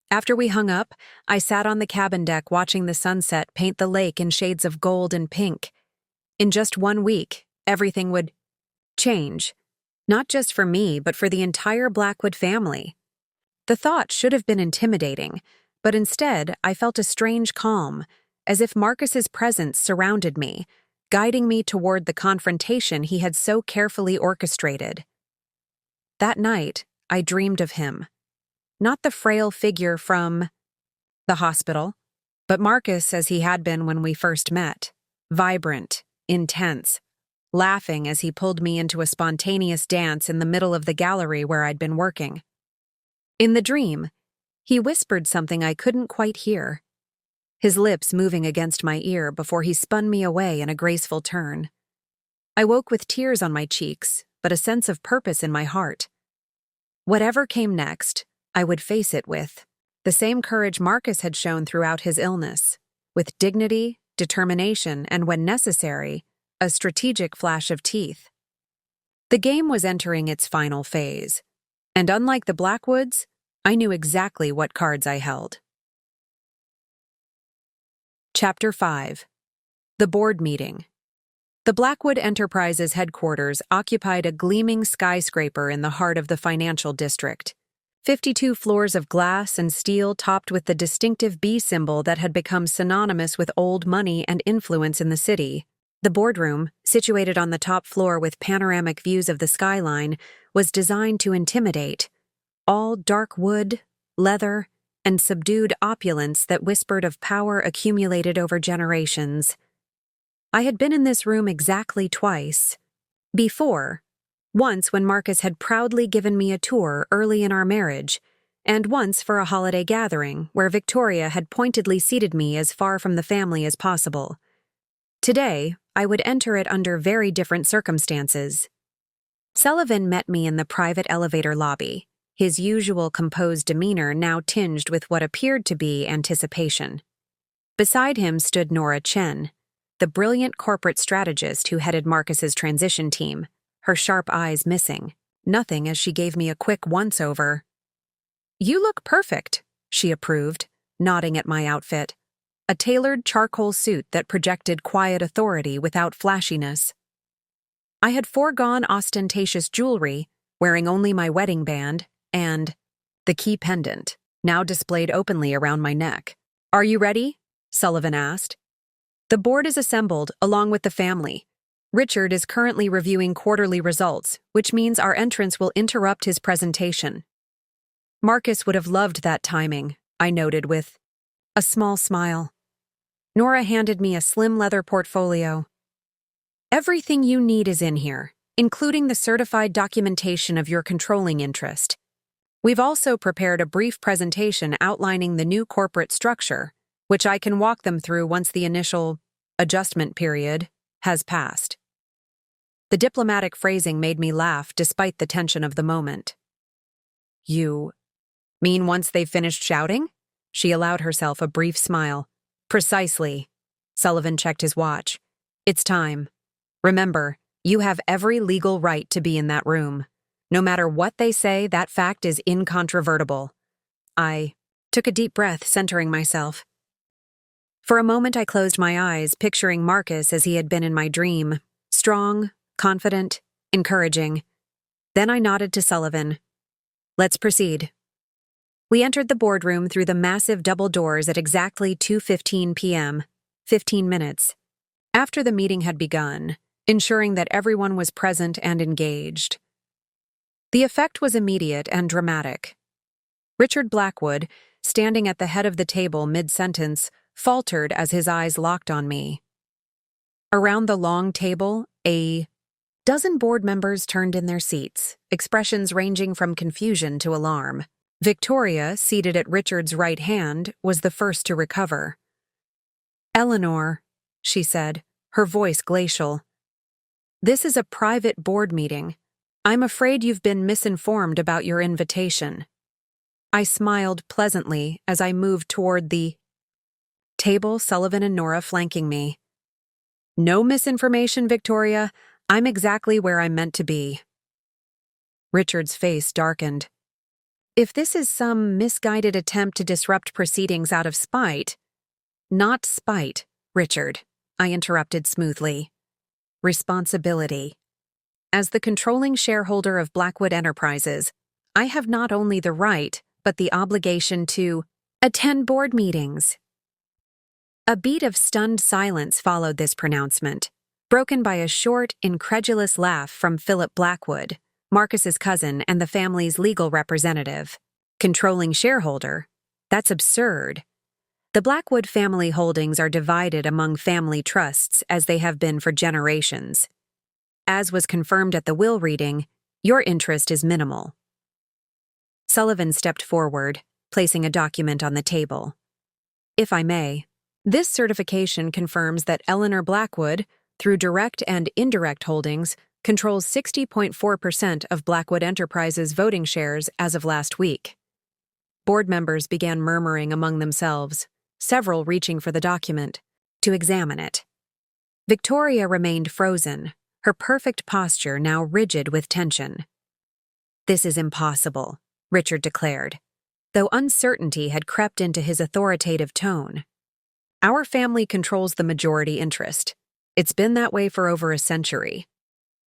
After we hung up, I sat on the cabin deck watching the sunset paint the lake in shades of gold and pink. In just 1 week, everything would change. Not just for me, but for the entire Blackwood family. The thought should have been intimidating, but instead I felt a strange calm, as if Marcus's presence surrounded me, guiding me toward the confrontation he had so carefully orchestrated. That night, I dreamed of him. Not the frail figure from the hospital, but Marcus as he had been when we first met. Vibrant, intense, laughing as he pulled me into a spontaneous dance in the middle of the gallery where I'd been working. In the dream, he whispered something I couldn't quite hear, his lips moving against my ear before he spun me away in a graceful turn. I woke with tears on my cheeks, but a sense of purpose in my heart. Whatever came next, I would face it with the same courage Marcus had shown throughout his illness, with dignity, determination, and when necessary, a strategic flash of teeth. The game was entering its final phase, and unlike the Blackwoods, I knew exactly what cards I held. Chapter 5. The Board Meeting. The Blackwood Enterprises headquarters occupied a gleaming skyscraper in the heart of the financial district. 52 floors of glass and steel topped with the distinctive B symbol that had become synonymous with old money and influence in the city. The boardroom, situated on the top floor with panoramic views of the skyline, was designed to intimidate. All dark wood, leather, and subdued opulence that whispered of power accumulated over generations. I had been in this room exactly twice. Before, once when Marcus had proudly given me a tour early in our marriage, and once for a holiday gathering where Victoria had pointedly seated me as far from the family as possible. Today, I would enter it under very different circumstances. Sullivan met me in the private elevator lobby, his usual composed demeanor now tinged with what appeared to be anticipation. Beside him stood Nora Chen, the brilliant corporate strategist who headed Marcus's transition team, her sharp eyes missing, nothing as she gave me a quick once-over. "You look perfect," she approved, nodding at my outfit, a tailored charcoal suit that projected quiet authority without flashiness. I had foregone ostentatious jewelry, wearing only my wedding band, and the key pendant, now displayed openly around my neck. "Are you ready?" Sullivan asked. "The board is assembled, along with the family. Richard is currently reviewing quarterly results, which means our entrance will interrupt his presentation." Marcus would have loved that timing, I noted with a small smile. Nora handed me a slim leather portfolio. "Everything you need is in here, including the certified documentation of your controlling interest. We've also prepared a brief presentation outlining the new corporate structure, which I can walk them through once the initial adjustment period has passed." The diplomatic phrasing made me laugh despite the tension of the moment. "You mean once they've finished shouting?" She allowed herself a brief smile. "Precisely." Sullivan checked his watch. "It's time. Remember, you have every legal right to be in that room. No matter what they say, that fact is incontrovertible." I took a deep breath, centering myself. For a moment I closed my eyes, picturing Marcus as he had been in my dream, strong, confident, encouraging. Then I nodded to Sullivan. "Let's proceed." We entered the boardroom through the massive double doors at exactly 2:15 p.m., 15 minutes, after the meeting had begun, ensuring that everyone was present and engaged. The effect was immediate and dramatic. Richard Blackwood, standing at the head of the table mid-sentence, faltered as his eyes locked on me. Around the long table, a dozen board members turned in their seats, expressions ranging from confusion to alarm. Victoria, seated at Richard's right hand, was the first to recover. "Eleanor," she said, her voice glacial, This is a private board meeting. I'm afraid you've been misinformed about your invitation. I smiled pleasantly as I moved toward the table, Sullivan and Nora flanking me. No misinformation, Victoria. I'm exactly where I'm meant to be. Richard's face darkened. If this is some misguided attempt to disrupt proceedings out of spite— Not spite, Richard, I interrupted smoothly. Responsibility. As the controlling shareholder of Blackwood Enterprises, I have not only the right, but the obligation to attend board meetings. A beat of stunned silence followed this pronouncement, broken by a short, incredulous laugh from Philip Blackwood, Marcus's cousin and the family's legal representative. Controlling shareholder? That's absurd. The Blackwood family holdings are divided among family trusts as they have been for generations. As was confirmed at the will reading, your interest is minimal. Sullivan stepped forward, placing a document on the table. If I may, this certification confirms that Eleanor Blackwood, through direct and indirect holdings, controls 60.4% of Blackwood Enterprises' voting shares as of last week. Board members began murmuring among themselves, several reaching for the document to examine it. Victoria remained frozen, her perfect posture now rigid with tension. This is impossible, Richard declared, though uncertainty had crept into his authoritative tone. Our family controls the majority interest. It's been that way for over a century.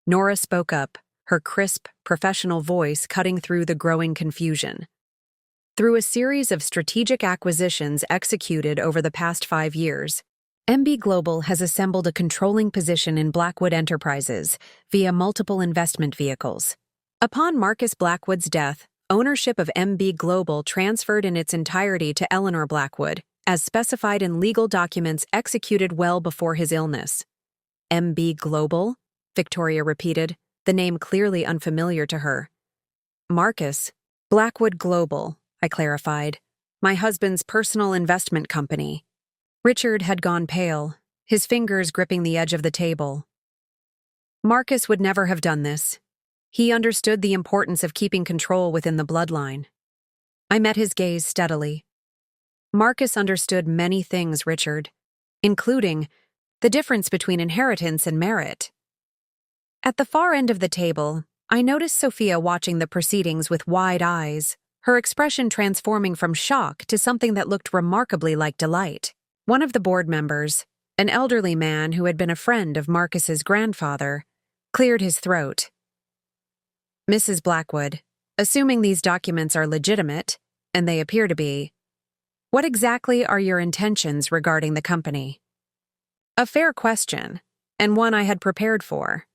Nora spoke up, her crisp, professional voice cutting through the growing confusion. Through a series of strategic acquisitions executed over the past 5 years, MB Global has assembled a controlling position in Blackwood Enterprises via multiple investment vehicles. Upon Marcus Blackwood's death, ownership of MB Global transferred in its entirety to Eleanor Blackwood, as specified in legal documents executed well before his illness. MB Global? Victoria repeated, the name clearly unfamiliar to her. Marcus, Blackwood Global, I clarified. My husband's personal investment company. Richard had gone pale, his fingers gripping the edge of the table. Marcus would never have done this. He understood the importance of keeping control within the bloodline. I met his gaze steadily. Marcus understood many things, Richard, including the difference between inheritance and merit. At the far end of the table, I noticed Sophia watching the proceedings with wide eyes, her expression transforming from shock to something that looked remarkably like delight. One of the board members, an elderly man who had been a friend of Marcus's grandfather, cleared his throat. Mrs. Blackwood, assuming these documents are legitimate, and they appear to be, what exactly are your intentions regarding the company? A fair question, and one I had prepared for.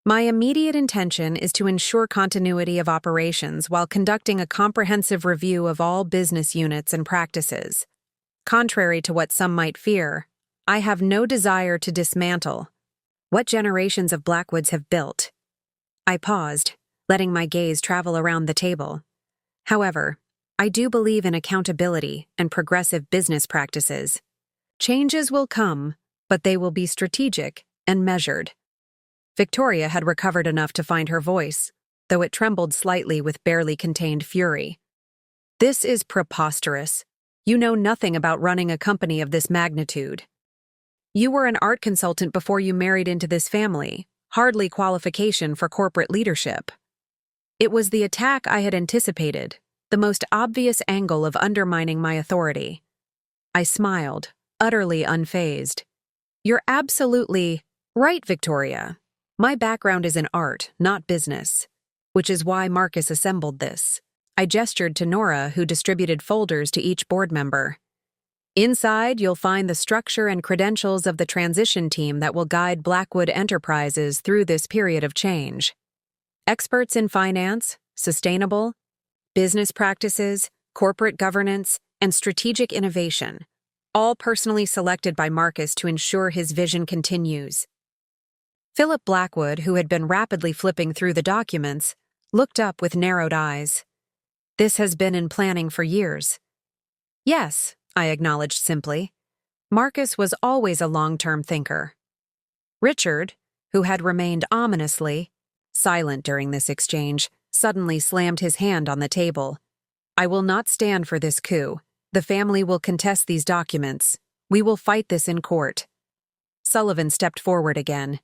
My immediate intention is to ensure continuity of operations while conducting a comprehensive review of all business units and practices. Contrary to what some might fear, I have no desire to dismantle what generations of Blackwoods have built. I paused, letting my gaze travel around the table. However, I do believe in accountability and progressive business practices. Changes will come, but they will be strategic and measured. Victoria had recovered enough to find her voice, though it trembled slightly with barely contained fury. This is preposterous. You know nothing about running a company of this magnitude. You were an art consultant before you married into this family, hardly qualification for corporate leadership. It was the attack I had anticipated, the most obvious angle of undermining my authority. I smiled, utterly unfazed. You're absolutely right, Victoria. My background is in art, not business, which is why Marcus assembled this. I gestured to Nora, who distributed folders to each board member. Inside, you'll find the structure and credentials of the transition team that will guide Blackwood Enterprises through this period of change. Experts in finance, sustainable, business practices, corporate governance, and strategic innovation, all personally selected by Marcus to ensure his vision continues. Philip Blackwood, who had been rapidly flipping through the documents, looked up with narrowed eyes. This has been in planning for years. Yes, I acknowledged simply. Marcus was always a long-term thinker. Richard, who had remained ominously silent during this exchange, suddenly slammed his hand on the table. "I will not stand for this coup. The family will contest these documents. We will fight this in court." Sullivan stepped forward again.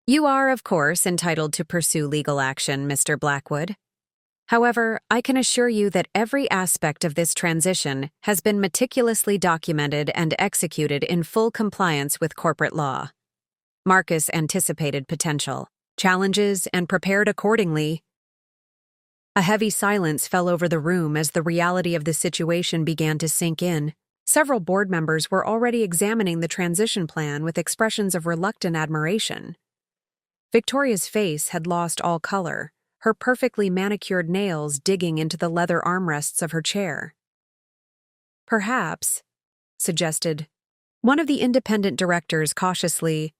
"You are, of course, entitled to pursue legal action, Mr. Blackwood. However, I can assure you that every aspect of this transition has been meticulously documented and executed in full compliance with corporate law. Marcus anticipated potential challenges and prepared accordingly." A heavy silence fell over the room as the reality of the situation began to sink in. Several board members were already examining the transition plan with expressions of reluctant admiration. Victoria's face had lost all color, her perfectly manicured nails digging into the leather armrests of her chair. "Perhaps," suggested one of the independent directors cautiously,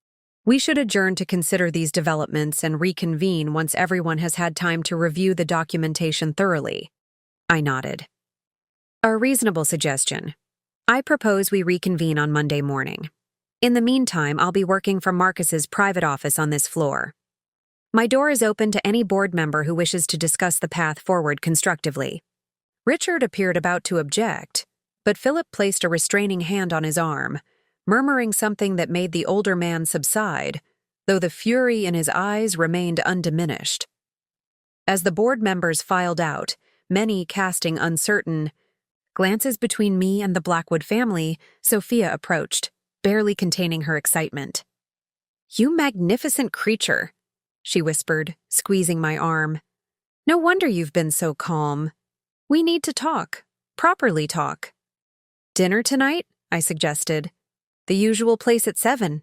"we should adjourn to consider these developments and reconvene once everyone has had time to review the documentation thoroughly." I nodded. "A reasonable suggestion. I propose we reconvene on Monday morning. In the meantime, I'll be working from Marcus's private office on this floor. My door is open to any board member who wishes to discuss the path forward constructively." Richard appeared about to object, but Philip placed a restraining hand on his arm, murmuring something that made the older man subside, though the fury in his eyes remained undiminished. As the board members filed out, many casting uncertain glances between me and the Blackwood family, Sophia approached, barely containing her excitement. "You magnificent creature," she whispered, squeezing my arm. "No wonder you've been so calm. We need to talk, properly talk." "Dinner tonight?" I suggested. "The usual place at 7.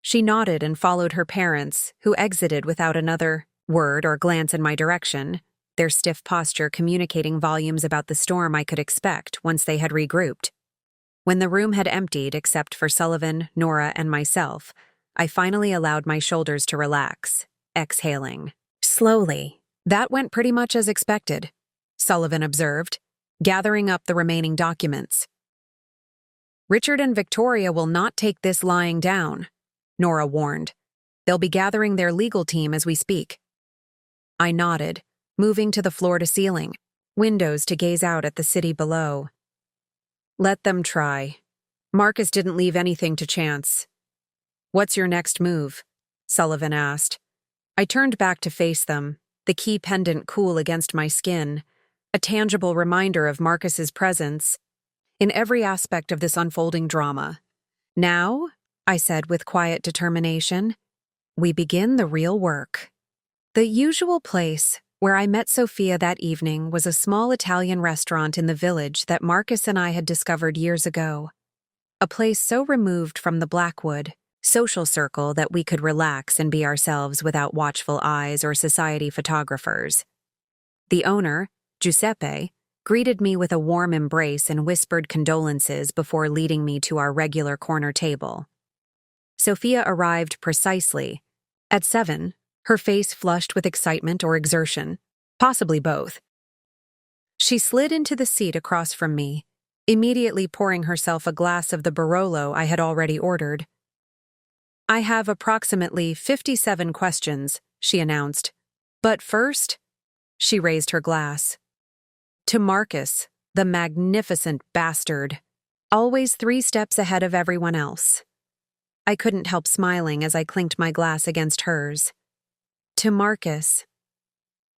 She nodded and followed her parents, who exited without another word or glance in my direction, their stiff posture communicating volumes about the storm I could expect once they had regrouped. When the room had emptied except for Sullivan, Nora, and myself, I finally allowed my shoulders to relax, exhaling slowly. "That went pretty much as expected," Sullivan observed, gathering up the remaining documents. "Richard and Victoria will not take this lying down," Nora warned. "They'll be gathering their legal team as we speak." I nodded, moving to the floor-to-ceiling, windows to gaze out at the city below. "Let them try. Marcus didn't leave anything to chance." "What's your next move?" Sullivan asked. I turned back to face them, the key pendant cool against my skin, a tangible reminder of Marcus's presence in every aspect of this unfolding drama. "Now," I said with quiet determination, "we begin the real work." The usual place where I met Sophia that evening was a small Italian restaurant in the village that Marcus and I had discovered years ago. A place so removed from the Blackwood social circle that we could relax and be ourselves without watchful eyes or society photographers. The owner, Giuseppe, greeted me with a warm embrace and whispered condolences before leading me to our regular corner table. Sophia arrived precisely at 7, her face flushed with excitement or exertion, possibly both. She slid into the seat across from me, immediately pouring herself a glass of the Barolo I had already ordered. "I have approximately 57 questions," she announced. "But first," she raised her glass, "to Marcus, the magnificent bastard, always 3 steps ahead of everyone else." I couldn't help smiling as I clinked my glass against hers. "To Marcus."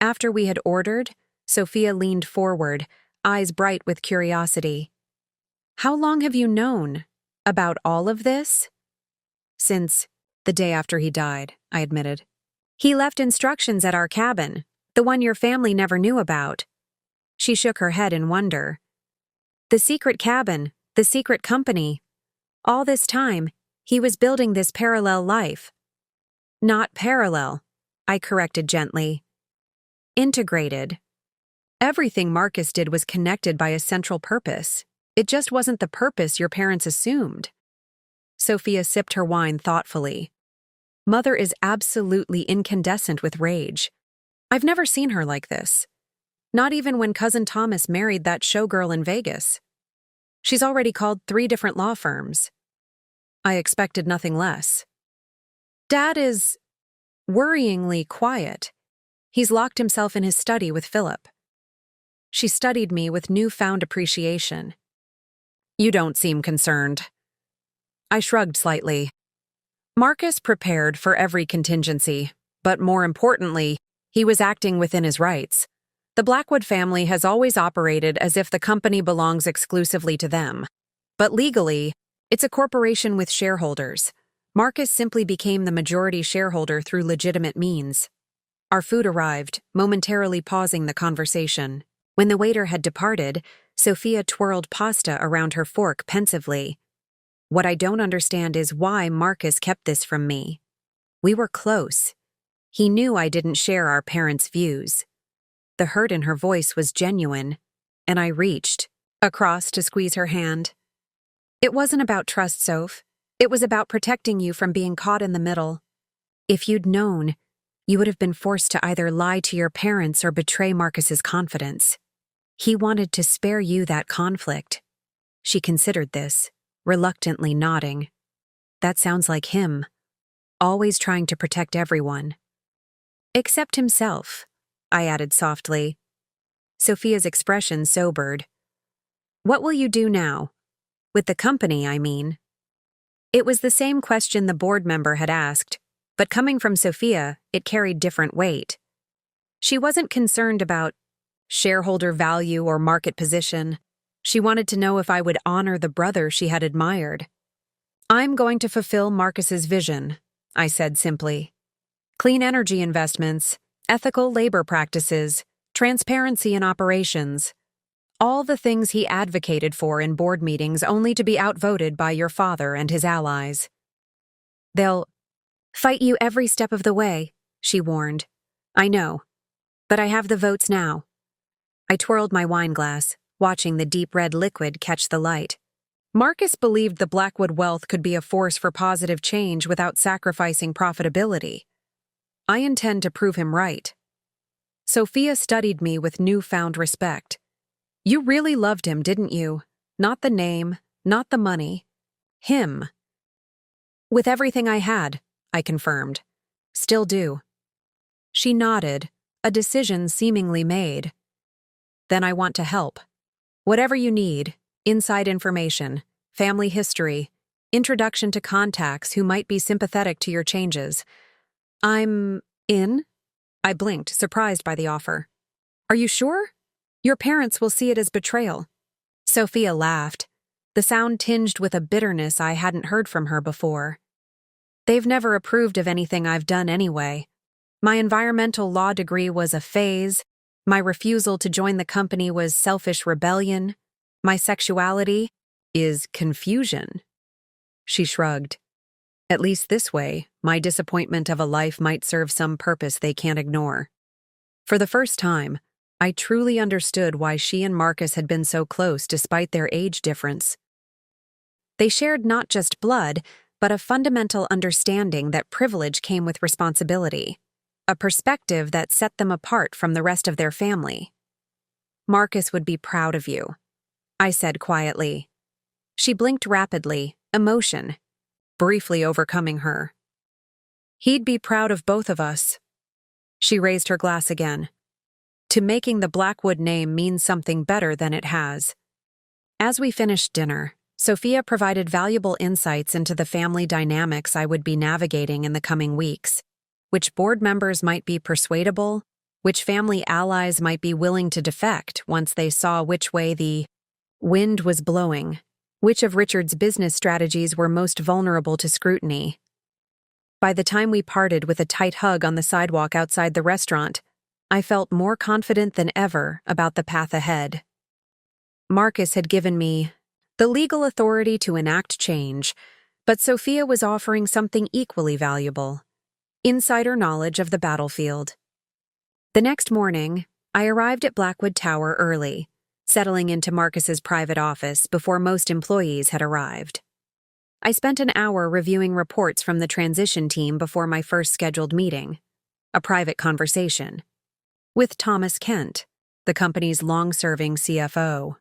After we had ordered, Sophia leaned forward, eyes bright with curiosity. "How long have you known about all of this?" "Since the day after he died," I admitted. "He left instructions at our cabin, the one your family never knew about." She shook her head in wonder. "The secret cabin, the secret company. All this time, he was building this parallel life." "Not parallel," I corrected gently. "Integrated. Everything Marcus did was connected by a central purpose. It just wasn't the purpose your parents assumed." Sophia sipped her wine thoughtfully. Mother is absolutely incandescent with rage. I've never seen her like this. Not even when Cousin Thomas married that showgirl in Vegas. She's already called 3 different law firms. I expected nothing less. "Dad is worryingly quiet. He's locked himself in his study with Philip. She studied me with newfound appreciation. You don't seem concerned. I shrugged slightly. Marcus prepared for every contingency, but more importantly, he was acting within his rights. The Blackwood family has always operated as if the company belongs exclusively to them. But legally, it's a corporation with shareholders. Marcus simply became the majority shareholder through legitimate means. Our food arrived, momentarily pausing the conversation. When the waiter had departed, Sophia twirled pasta around her fork pensively. What I don't understand is why Marcus kept this from me. We were close. He knew I didn't share our parents' views. The hurt in her voice was genuine, and I reached across to squeeze her hand. It wasn't about trust, Soph. It was about protecting you from being caught in the middle. If you'd known, you would have been forced to either lie to your parents or betray Marcus's confidence. He wanted to spare you that conflict. She considered this, reluctantly nodding. That sounds like him, always trying to protect everyone. Except himself, I added softly. Sophia's expression sobered. What will you do now? With the company, I mean. It was the same question the board member had asked, but coming from Sophia, it carried different weight. She wasn't concerned about shareholder value or market position. She wanted to know if I would honor the brother she had admired. I'm going to fulfill Marcus's vision, I said simply. Clean energy investments, ethical labor practices, transparency in operations. All the things he advocated for in board meetings only to be outvoted by your father and his allies. They'll fight you every step of the way, she warned. I know, but I have the votes now. I twirled my wine glass, watching the deep red liquid catch the light. Marcus believed the Blackwood wealth could be a force for positive change without sacrificing profitability. I intend to prove him right. Sophia studied me with newfound respect. You really loved him, didn't you? Not the name, not the money. Him. With everything I had, I confirmed. Still do. She nodded, a decision seemingly made. Then I want to help. Whatever you need, inside information, family history, introduction to contacts who might be sympathetic to your changes. I'm in? I blinked, surprised by the offer. Are you sure? Your parents will see it as betrayal. Sophia laughed, the sound tinged with a bitterness I hadn't heard from her before. They've never approved of anything I've done anyway. My environmental law degree was a phase. My refusal to join the company was selfish rebellion. My sexuality is confusion. She shrugged. At least this way, my disappointment of a life might serve some purpose they can't ignore. For the first time, I truly understood why she and Marcus had been so close despite their age difference. They shared not just blood, but a fundamental understanding that privilege came with responsibility, a perspective that set them apart from the rest of their family. Marcus would be proud of you, I said quietly. She blinked rapidly, emotion, briefly overcoming her. He'd be proud of both of us. She raised her glass again. To making the Blackwood name mean something better than it has. As we finished dinner, Sophia provided valuable insights into the family dynamics I would be navigating in the coming weeks. Which board members might be persuadable, which family allies might be willing to defect once they saw which way the wind was blowing, which of Richard's business strategies were most vulnerable to scrutiny. By the time we parted with a tight hug on the sidewalk outside the restaurant, I felt more confident than ever about the path ahead. Marcus had given me the legal authority to enact change, but Sophia was offering something equally valuable: insider knowledge of the battlefield. The next morning, I arrived at Blackwood Tower early, settling into Marcus's private office before most employees had arrived. I spent an hour reviewing reports from the transition team before my first scheduled meeting, a private conversation, with Thomas Kent, the company's long-serving CFO.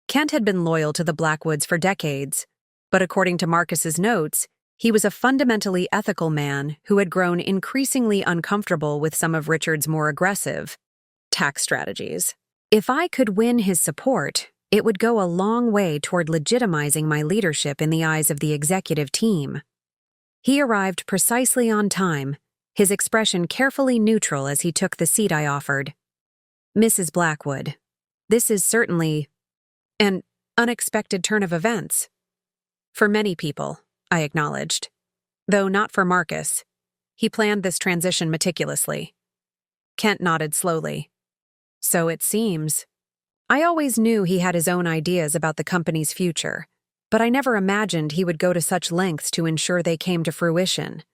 Kent had been loyal to the Blackwoods for decades, but according to Marcus's notes, He was a fundamentally ethical man who had grown increasingly uncomfortable with some of Richard's more aggressive tax strategies. If I could win his support, it would go a long way toward legitimizing my leadership in the eyes of the executive team. He arrived precisely on time, his expression carefully neutral as he took the seat I offered. "Mrs. Blackwood, this is certainly an unexpected turn of events." "For many people," I acknowledged. "Though not for Marcus. He planned this transition meticulously." Kent nodded slowly. "So it seems. I always knew he had his own ideas about the company's future, but I never imagined he would go to such lengths to ensure they came to fruition."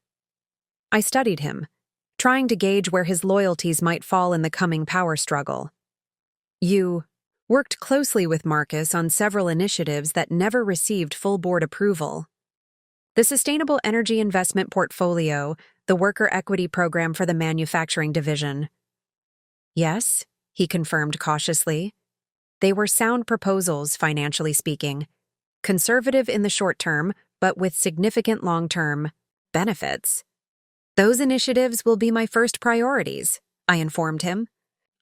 I studied him, trying to gauge where his loyalties might fall in the coming power struggle. "You worked closely with Marcus on several initiatives that never received full board approval. The Sustainable Energy Investment Portfolio, the Worker Equity Program for the Manufacturing Division." "Yes," he confirmed cautiously. "They were sound proposals, financially speaking. Conservative in the short term, but with significant long-term benefits. Those initiatives will be my first priorities," I informed him,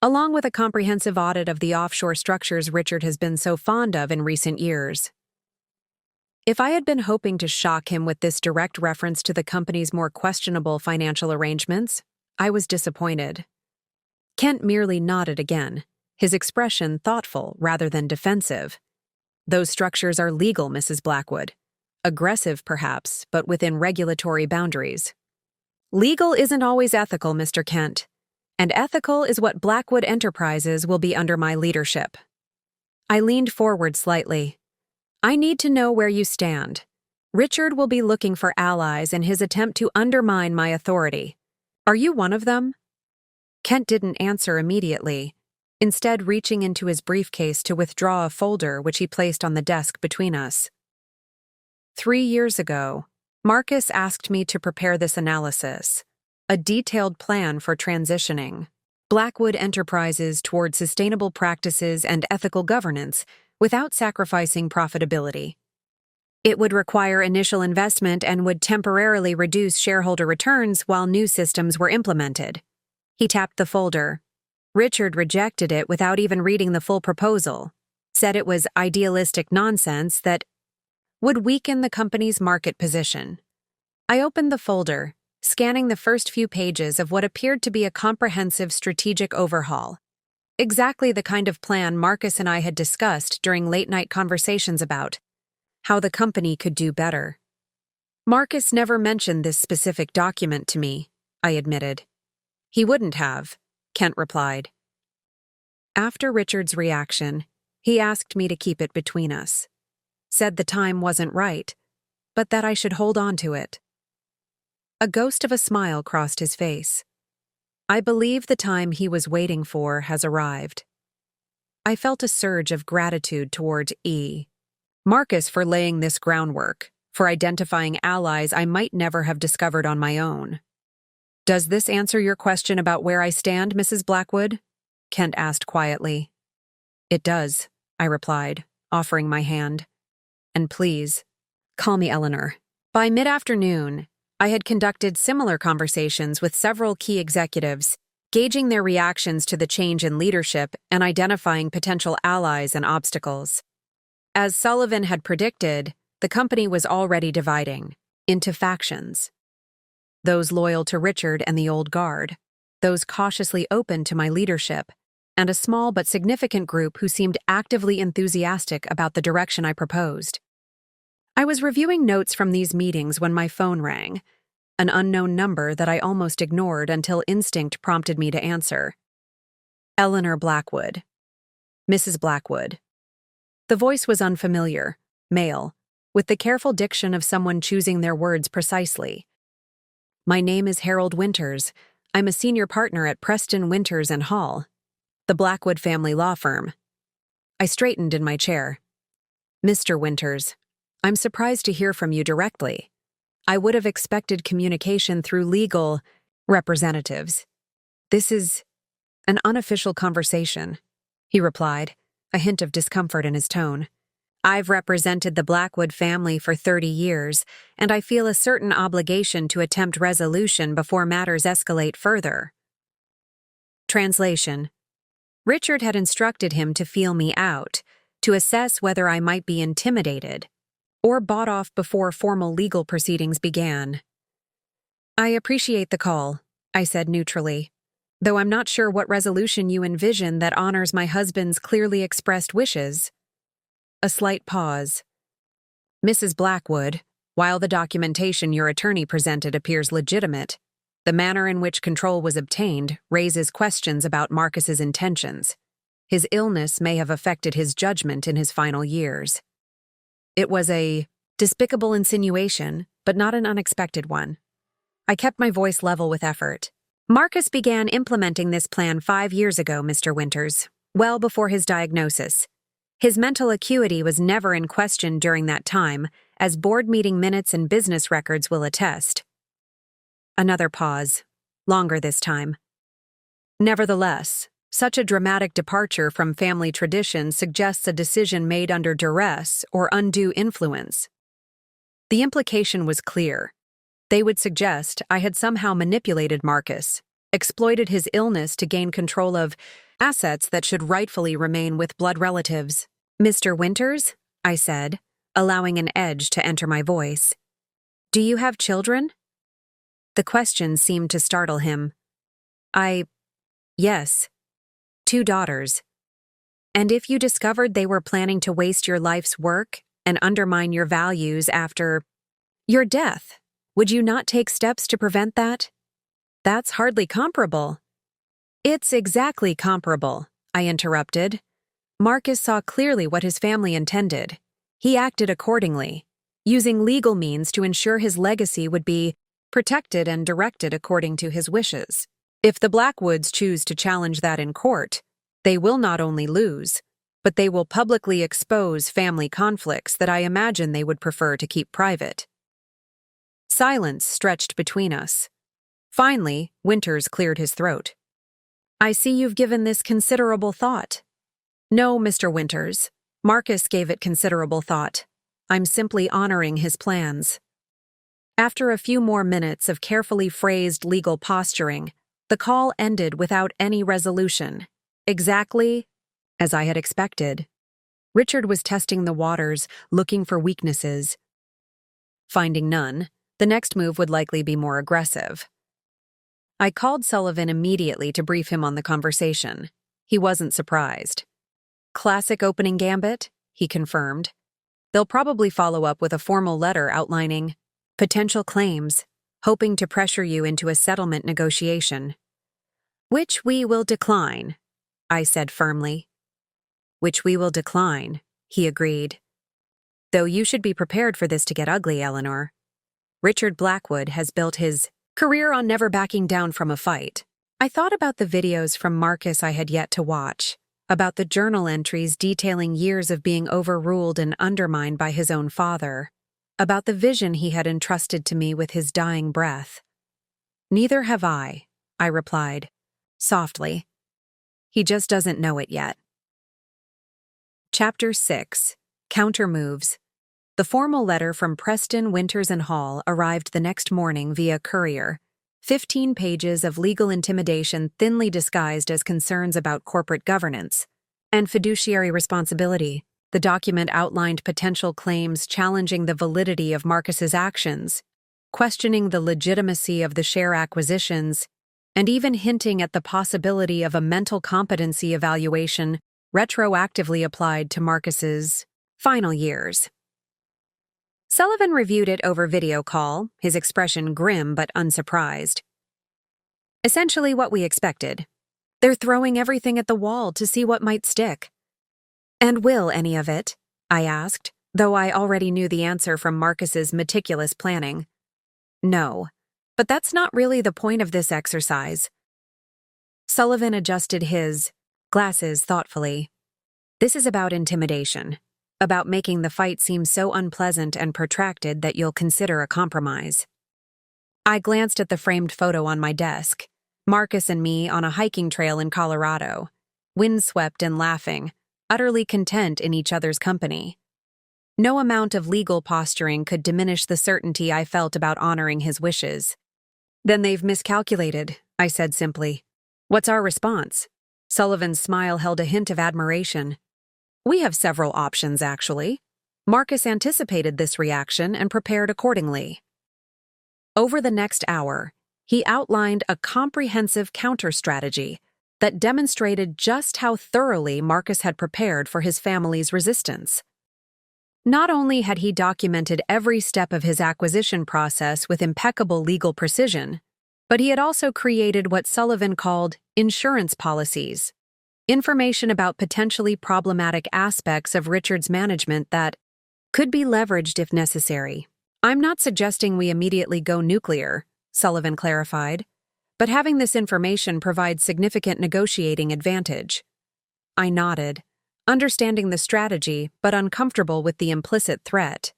along with a comprehensive audit of the offshore structures Richard has been so fond of in recent years. If I had been hoping to shock him with this direct reference to the company's more questionable financial arrangements, I was disappointed. Kent merely nodded again, his expression thoughtful rather than defensive. "Those structures are legal, Mrs. Blackwood. Aggressive, perhaps, but within regulatory boundaries." "Legal isn't always ethical, Mr. Kent, and ethical is what Blackwood Enterprises will be under my leadership." I leaned forward slightly. "I need to know where you stand. Richard will be looking for allies in his attempt to undermine my authority. Are you one of them?" Kent didn't answer immediately, instead reaching into his briefcase to withdraw a folder which he placed on the desk between us. 3 years ago, Marcus asked me to prepare this analysis, a detailed plan for transitioning Blackwood Enterprises toward sustainable practices and ethical governance without sacrificing profitability. It would require initial investment and would temporarily reduce shareholder returns while new systems were implemented. He tapped the folder. Richard rejected it without even reading the full proposal, said it was idealistic nonsense that would weaken the company's market position. I opened the folder, scanning the first few pages of what appeared to be a comprehensive strategic overhaul. Exactly the kind of plan Marcus and I had discussed during late-night conversations about how the company could do better. "Marcus never mentioned this specific document to me," I admitted. "He wouldn't have," Kent replied. After Richard's reaction, he asked me to keep it between us. Said the time wasn't right, but that I should hold on to it. A ghost of a smile crossed his face. I believe the time he was waiting for has arrived. I felt a surge of gratitude toward Marcus for laying this groundwork, for identifying allies I might never have discovered on my own. "Does this answer your question about where I stand, Mrs. Blackwood?" Kent asked quietly. "It does," I replied, offering my hand. "And please, call me Eleanor." By mid-afternoon, I had conducted similar conversations with several key executives, gauging their reactions to the change in leadership and identifying potential allies and obstacles. As Sullivan had predicted, the company was already dividing into factions. Those loyal to Richard and the old guard, those cautiously open to my leadership, and a small but significant group who seemed actively enthusiastic about the direction I proposed. I was reviewing notes from these meetings when my phone rang, an unknown number that I almost ignored until instinct prompted me to answer. Eleanor Blackwood. Mrs. Blackwood. The voice was unfamiliar, male, with the careful diction of someone choosing their words precisely. "My name is Harold Winters. I'm a senior partner at Preston Winters and Hall, the Blackwood family law firm." I straightened in my chair. "Mr. Winters, I'm surprised to hear from you directly. I would have expected communication through legal representatives. This is an unofficial conversation," he replied, a hint of discomfort in his tone. I've represented the Blackwood family for 30 years, and I feel a certain obligation to attempt resolution before matters escalate further. Translation. Richard had instructed him to feel me out, to assess whether I might be intimidated or bought off before formal legal proceedings began. I appreciate the call, I said neutrally, though I'm not sure what resolution you envision that honors my husband's clearly expressed wishes. A slight pause. Mrs. Blackwood, while the documentation your attorney presented appears legitimate, the manner in which control was obtained raises questions about Marcus's intentions. His illness may have affected his judgment in his final years. It was a despicable insinuation, but not an unexpected one. I kept my voice level with effort. Marcus began implementing this plan 5 years ago, Mr. Winters, well before his diagnosis. His mental acuity was never in question during that time, as board meeting minutes and business records will attest. Another pause, longer this time. Nevertheless, such a dramatic departure from family tradition suggests a decision made under duress or undue influence. The implication was clear. They would suggest I had somehow manipulated Marcus, exploited his illness to gain control of assets that should rightfully remain with blood relatives. Mr. Winters, I said, allowing an edge to enter my voice. Do you have children? The question seemed to startle him. Yes. 2 daughters. And if you discovered they were planning to waste your life's work and undermine your values after your death, would you not take steps to prevent that? That's hardly comparable. It's exactly comparable, I interrupted. Marcus saw clearly what his family intended. He acted accordingly, using legal means to ensure his legacy would be protected and directed according to his wishes. If the Blackwoods choose to challenge that in court, they will not only lose, but they will publicly expose family conflicts that I imagine they would prefer to keep private. Silence stretched between us. Finally, Winters cleared his throat. I see you've given this considerable thought. No, Mr. Winters. Marcus gave it considerable thought. I'm simply honoring his plans. After a few more minutes of carefully phrased legal posturing, the call ended without any resolution. Exactly as I had expected. Richard was testing the waters, looking for weaknesses. Finding none, the next move would likely be more aggressive. I called Sullivan immediately to brief him on the conversation. He wasn't surprised. Classic opening gambit, he confirmed. They'll probably follow up with a formal letter outlining potential claims, hoping to pressure you into a settlement negotiation. Which we will decline, I said firmly. Which we will decline, he agreed. Though you should be prepared for this to get ugly, Eleanor. Richard Blackwood has built his career on never backing down from a fight. I thought about the videos from Marcus I had yet to watch, about the journal entries detailing years of being overruled and undermined by his own father, about the vision he had entrusted to me with his dying breath. Neither have I replied, softly. He just doesn't know it yet. Chapter 6. Countermoves. The formal letter from Preston, Winters & Hall arrived the next morning via courier. 15 pages of legal intimidation thinly disguised as concerns about corporate governance and fiduciary responsibility. The document outlined potential claims challenging the validity of Marcus's actions, questioning the legitimacy of the share acquisitions, and even hinting at the possibility of a mental competency evaluation retroactively applied to Marcus's final years. Sullivan reviewed it over video call, his expression grim but unsurprised. Essentially what we expected. They're throwing everything at the wall to see what might stick. And will any of it? I asked, though I already knew the answer from Marcus's meticulous planning. No, but that's not really the point of this exercise. Sullivan adjusted his glasses thoughtfully. This is about intimidation, about making the fight seem so unpleasant and protracted that you'll consider a compromise. I glanced at the framed photo on my desk, Marcus and me on a hiking trail in Colorado, windswept and laughing, utterly content in each other's company. No amount of legal posturing could diminish the certainty I felt about honoring his wishes. Then they've miscalculated, I said simply. What's our response? Sullivan's smile held a hint of admiration. We have several options, actually. Marcus anticipated this reaction and prepared accordingly. Over the next hour, he outlined a comprehensive counter-strategy that demonstrated just how thoroughly Marcus had prepared for his family's resistance. Not only had he documented every step of his acquisition process with impeccable legal precision, but he had also created what Sullivan called insurance policies, information about potentially problematic aspects of Richard's management that could be leveraged if necessary. I'm not suggesting we immediately go nuclear, Sullivan clarified, but having this information provides significant negotiating advantage. I nodded, understanding the strategy but uncomfortable with the implicit threat.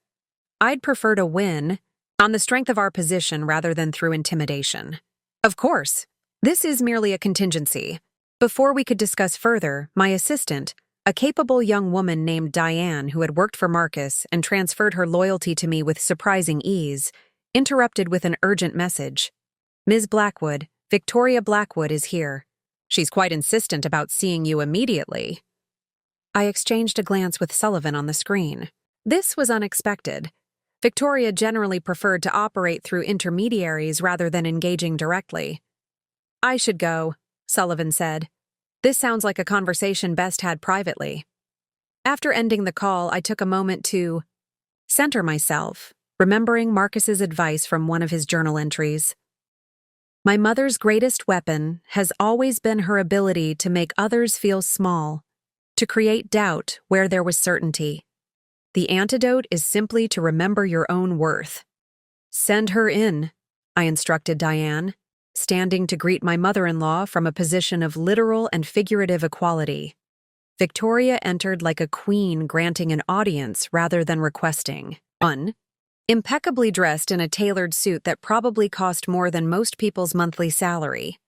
I'd prefer to win on the strength of our position rather than through intimidation. Of course, this is merely a contingency. Before we could discuss further, my assistant, a capable young woman named Diane who had worked for Marcus and transferred her loyalty to me with surprising ease, interrupted with an urgent message. Ms. Blackwood, Victoria Blackwood is here. She's quite insistent about seeing you immediately. I exchanged a glance with Sullivan on the screen. This was unexpected. Victoria generally preferred to operate through intermediaries rather than engaging directly. I should go, Sullivan said. This sounds like a conversation best had privately. After ending the call, I took a moment to center myself, remembering Marcus's advice from one of his journal entries. My mother's greatest weapon has always been her ability to make others feel small, to create doubt where there was certainty. The antidote is simply to remember your own worth. Send her in, I instructed Diane, standing to greet my mother-in-law from a position of literal and figurative equality. Victoria entered like a queen granting an audience rather than requesting. Impeccably dressed in a tailored suit that probably cost more than most people's monthly salary.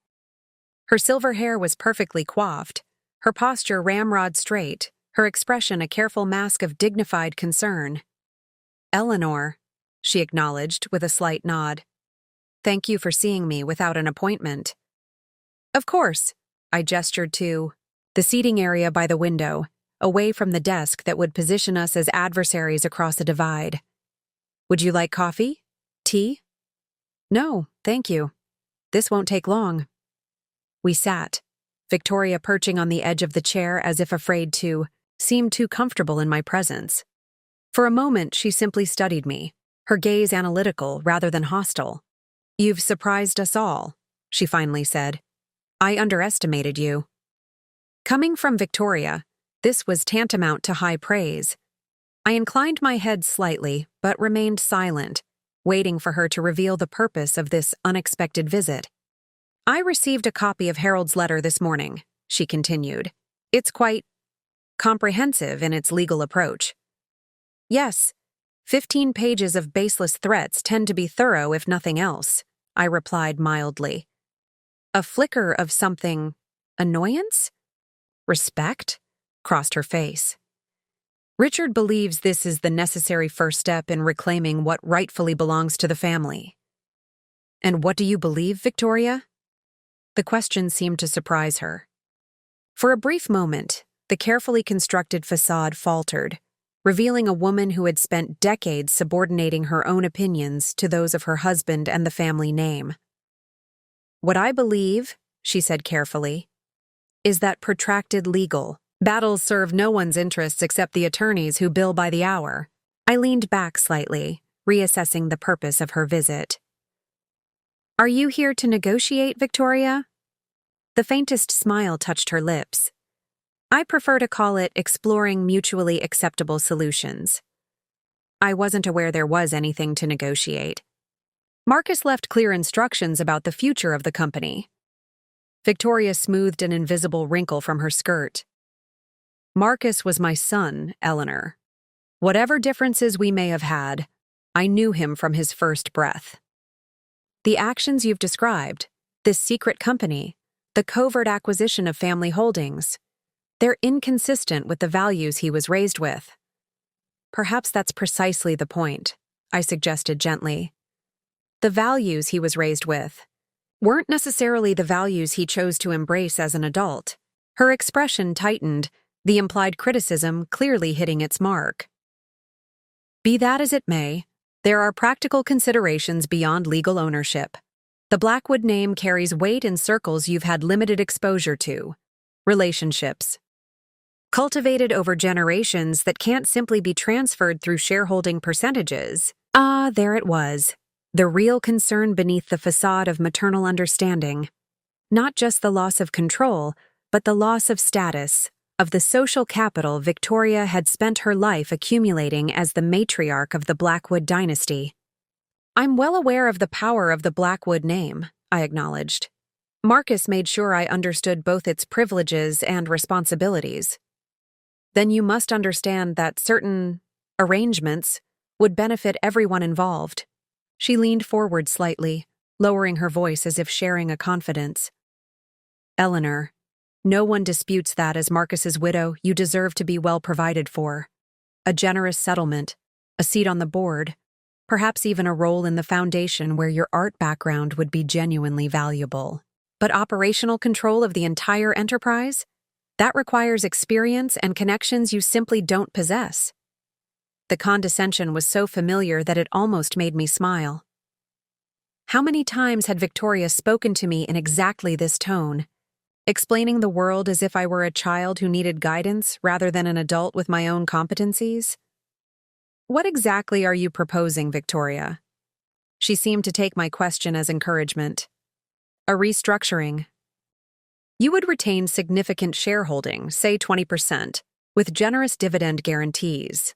Her silver hair was perfectly coiffed, her posture ramrod straight, her expression a careful mask of dignified concern. Eleanor, she acknowledged with a slight nod. Thank you for seeing me without an appointment. Of course, I gestured to the seating area by the window, away from the desk that would position us as adversaries across a divide. Would you like coffee? Tea? No, thank you. This won't take long. We sat, Victoria perching on the edge of the chair as if afraid to seem too comfortable in my presence. For a moment, she simply studied me, her gaze analytical rather than hostile. You've surprised us all, she finally said. I underestimated you. Coming from Victoria, this was tantamount to high praise. I inclined my head slightly, but remained silent, waiting for her to reveal the purpose of this unexpected visit. I received a copy of Harold's letter this morning, she continued. It's quite comprehensive in its legal approach. Yes, 15 pages of baseless threats tend to be thorough if nothing else, I replied mildly. A flicker of something, annoyance? Respect? Crossed her face. Richard believes this is the necessary first step in reclaiming what rightfully belongs to the family. And what do you believe, Victoria? The question seemed to surprise her. For a brief moment, the carefully constructed facade faltered, revealing a woman who had spent decades subordinating her own opinions to those of her husband and the family name. What I believe, she said carefully, is that protracted legal battles serve no one's interests except the attorneys who bill by the hour. I leaned back slightly, reassessing the purpose of her visit. Are you here to negotiate, Victoria? The faintest smile touched her lips. I prefer to call it exploring mutually acceptable solutions. I wasn't aware there was anything to negotiate. Marcus left clear instructions about the future of the company. Victoria smoothed an invisible wrinkle from her skirt. Marcus was my son, Eleanor. Whatever differences we may have had, I knew him from his first breath. The actions you've described, this secret company, the covert acquisition of family holdings, they're inconsistent with the values he was raised with. Perhaps that's precisely the point, I suggested gently. The values he was raised with weren't necessarily the values he chose to embrace as an adult. Her expression tightened, the implied criticism clearly hitting its mark. Be that as it may, there are practical considerations beyond legal ownership. The Blackwood name carries weight in circles you've had limited exposure to. Relationships, cultivated over generations that can't simply be transferred through shareholding percentages. Ah, there it was. The real concern beneath the facade of maternal understanding. Not just the loss of control, but the loss of status, of the social capital Victoria had spent her life accumulating as the matriarch of the Blackwood dynasty. I'm well aware of the power of the Blackwood name, I acknowledged. Marcus made sure I understood both its privileges and responsibilities. Then you must understand that certain arrangements would benefit everyone involved. She leaned forward slightly, lowering her voice as if sharing a confidence. Eleanor, no one disputes that as Marcus's widow, you deserve to be well provided for. A generous settlement, a seat on the board, perhaps even a role in the foundation where your art background would be genuinely valuable. But operational control of the entire enterprise? That requires experience and connections you simply don't possess. The condescension was so familiar that it almost made me smile. How many times had Victoria spoken to me in exactly this tone, explaining the world as if I were a child who needed guidance rather than an adult with my own competencies? What exactly are you proposing, Victoria? She seemed to take my question as encouragement. A restructuring. You would retain significant shareholding, say 20%, with generous dividend guarantees.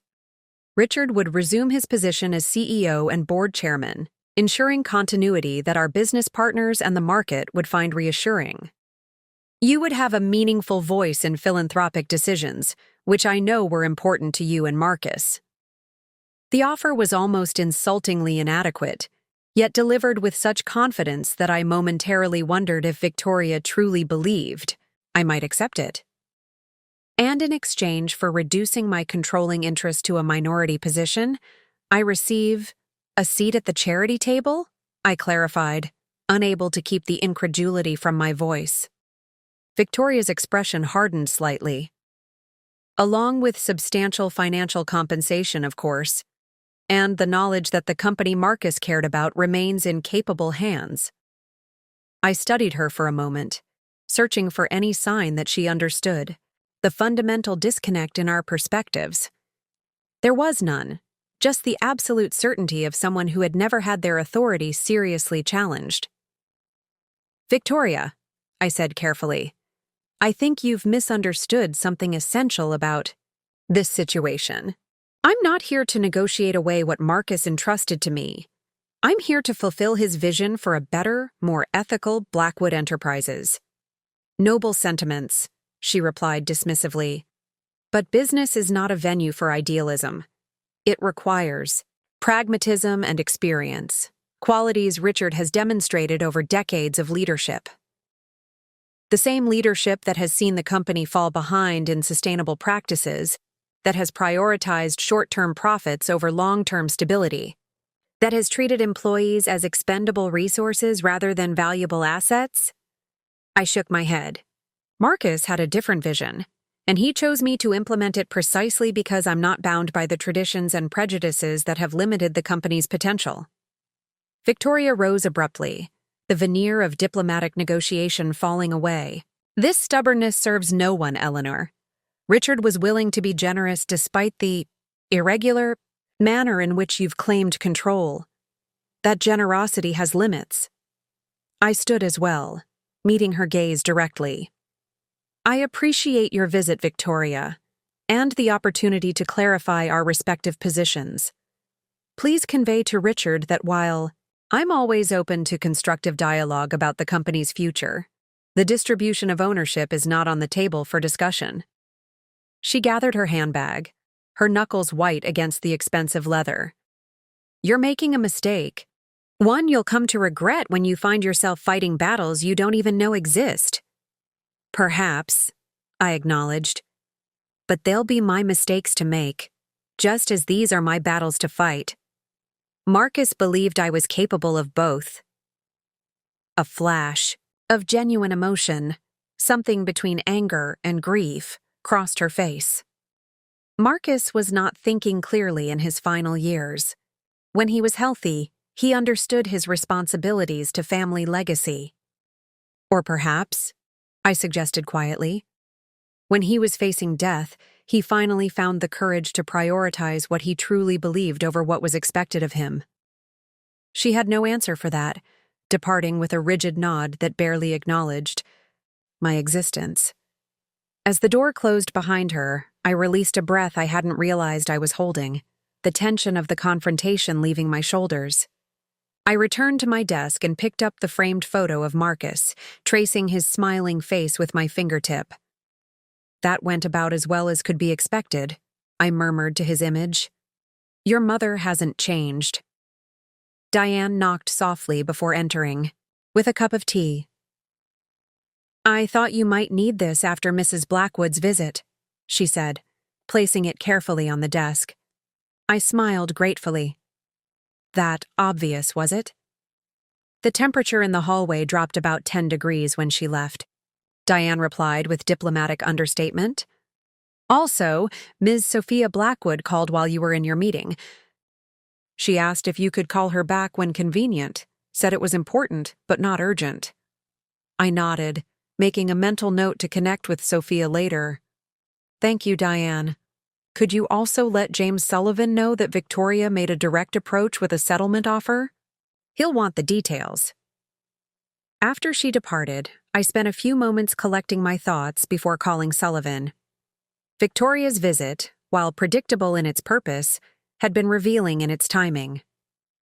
Richard would resume his position as CEO and board chairman, ensuring continuity that our business partners and the market would find reassuring. You would have a meaningful voice in philanthropic decisions, which I know were important to you and Marcus. The offer was almost insultingly inadequate, yet delivered with such confidence that I momentarily wondered if Victoria truly believed I might accept it. And in exchange for reducing my controlling interest to a minority position, I receive a seat at the charity table? I clarified, unable to keep the incredulity from my voice. Victoria's expression hardened slightly. Along with substantial financial compensation, of course, and the knowledge that the company Marcus cared about remains in capable hands. I studied her for a moment, searching for any sign that she understood the fundamental disconnect in our perspectives. There was none, just the absolute certainty of someone who had never had their authority seriously challenged. Victoria, I said carefully, I think you've misunderstood something essential about this situation. I'm not here to negotiate away what Marcus entrusted to me. I'm here to fulfill his vision for a better, more ethical Blackwood Enterprises. Noble sentiments, she replied dismissively. But business is not a venue for idealism. It requires pragmatism and experience, qualities Richard has demonstrated over decades of leadership. The same leadership that has seen the company fall behind in sustainable practices, that has prioritized short-term profits over long-term stability, that has treated employees as expendable resources rather than valuable assets? I shook my head. Marcus had a different vision, and he chose me to implement it precisely because I'm not bound by the traditions and prejudices that have limited the company's potential. Victoria rose abruptly, the veneer of diplomatic negotiation falling away. This stubbornness serves no one, Eleanor. Richard was willing to be generous despite the irregular manner in which you've claimed control. That generosity has limits. I stood as well, meeting her gaze directly. I appreciate your visit, Victoria, and the opportunity to clarify our respective positions. Please convey to Richard that while I'm always open to constructive dialogue about the company's future, the distribution of ownership is not on the table for discussion. She gathered her handbag, her knuckles white against the expensive leather. You're making a mistake. One you'll come to regret when you find yourself fighting battles you don't even know exist. Perhaps, I acknowledged, but they'll be my mistakes to make. just as these are my battles to fight. Marcus believed I was capable of both. A flash of genuine emotion, something between anger and grief, crossed her face. Marcus was not thinking clearly in his final years. When he was healthy, he understood his responsibilities to family legacy. Or perhaps, I suggested quietly, when he was facing death, he finally found the courage to prioritize what he truly believed over what was expected of him. She had no answer for that, departing with a rigid nod that barely acknowledged my existence. As the door closed behind her, I released a breath I hadn't realized I was holding, the tension of the confrontation leaving my shoulders. I returned to my desk and picked up the framed photo of Marcus, tracing his smiling face with my fingertip. That went about as well as could be expected, I murmured to his image. Your mother hasn't changed. Diane knocked softly before entering, with a cup of tea. I thought you might need this after Mrs. Blackwood's visit, she said, placing it carefully on the desk. I smiled gratefully. That obvious, was it? The temperature in the hallway dropped about 10 degrees when she left. Diane replied with diplomatic understatement. Also, Ms. Sophia Blackwood called while you were in your meeting. She asked if you could call her back when convenient, said it was important, but not urgent. I nodded, making a mental note to connect with Sophia later. Thank you, Diane. Could you also let James Sullivan know that Victoria made a direct approach with a settlement offer? He'll want the details. After she departed, I spent a few moments collecting my thoughts before calling Sullivan. Victoria's visit, while predictable in its purpose, had been revealing in its timing.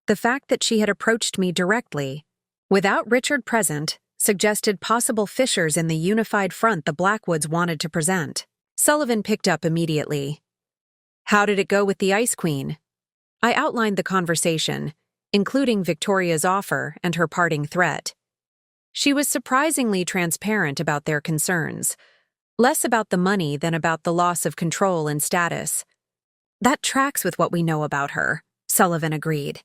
The fact that she had approached me directly, without Richard present, suggested possible fissures in the unified front the Blackwoods wanted to present. Sullivan picked up immediately. How did it go with the Ice Queen? I outlined the conversation, including Victoria's offer and her parting threat. She was surprisingly transparent about their concerns, less about the money than about the loss of control and status. That tracks with what we know about her, Sullivan agreed.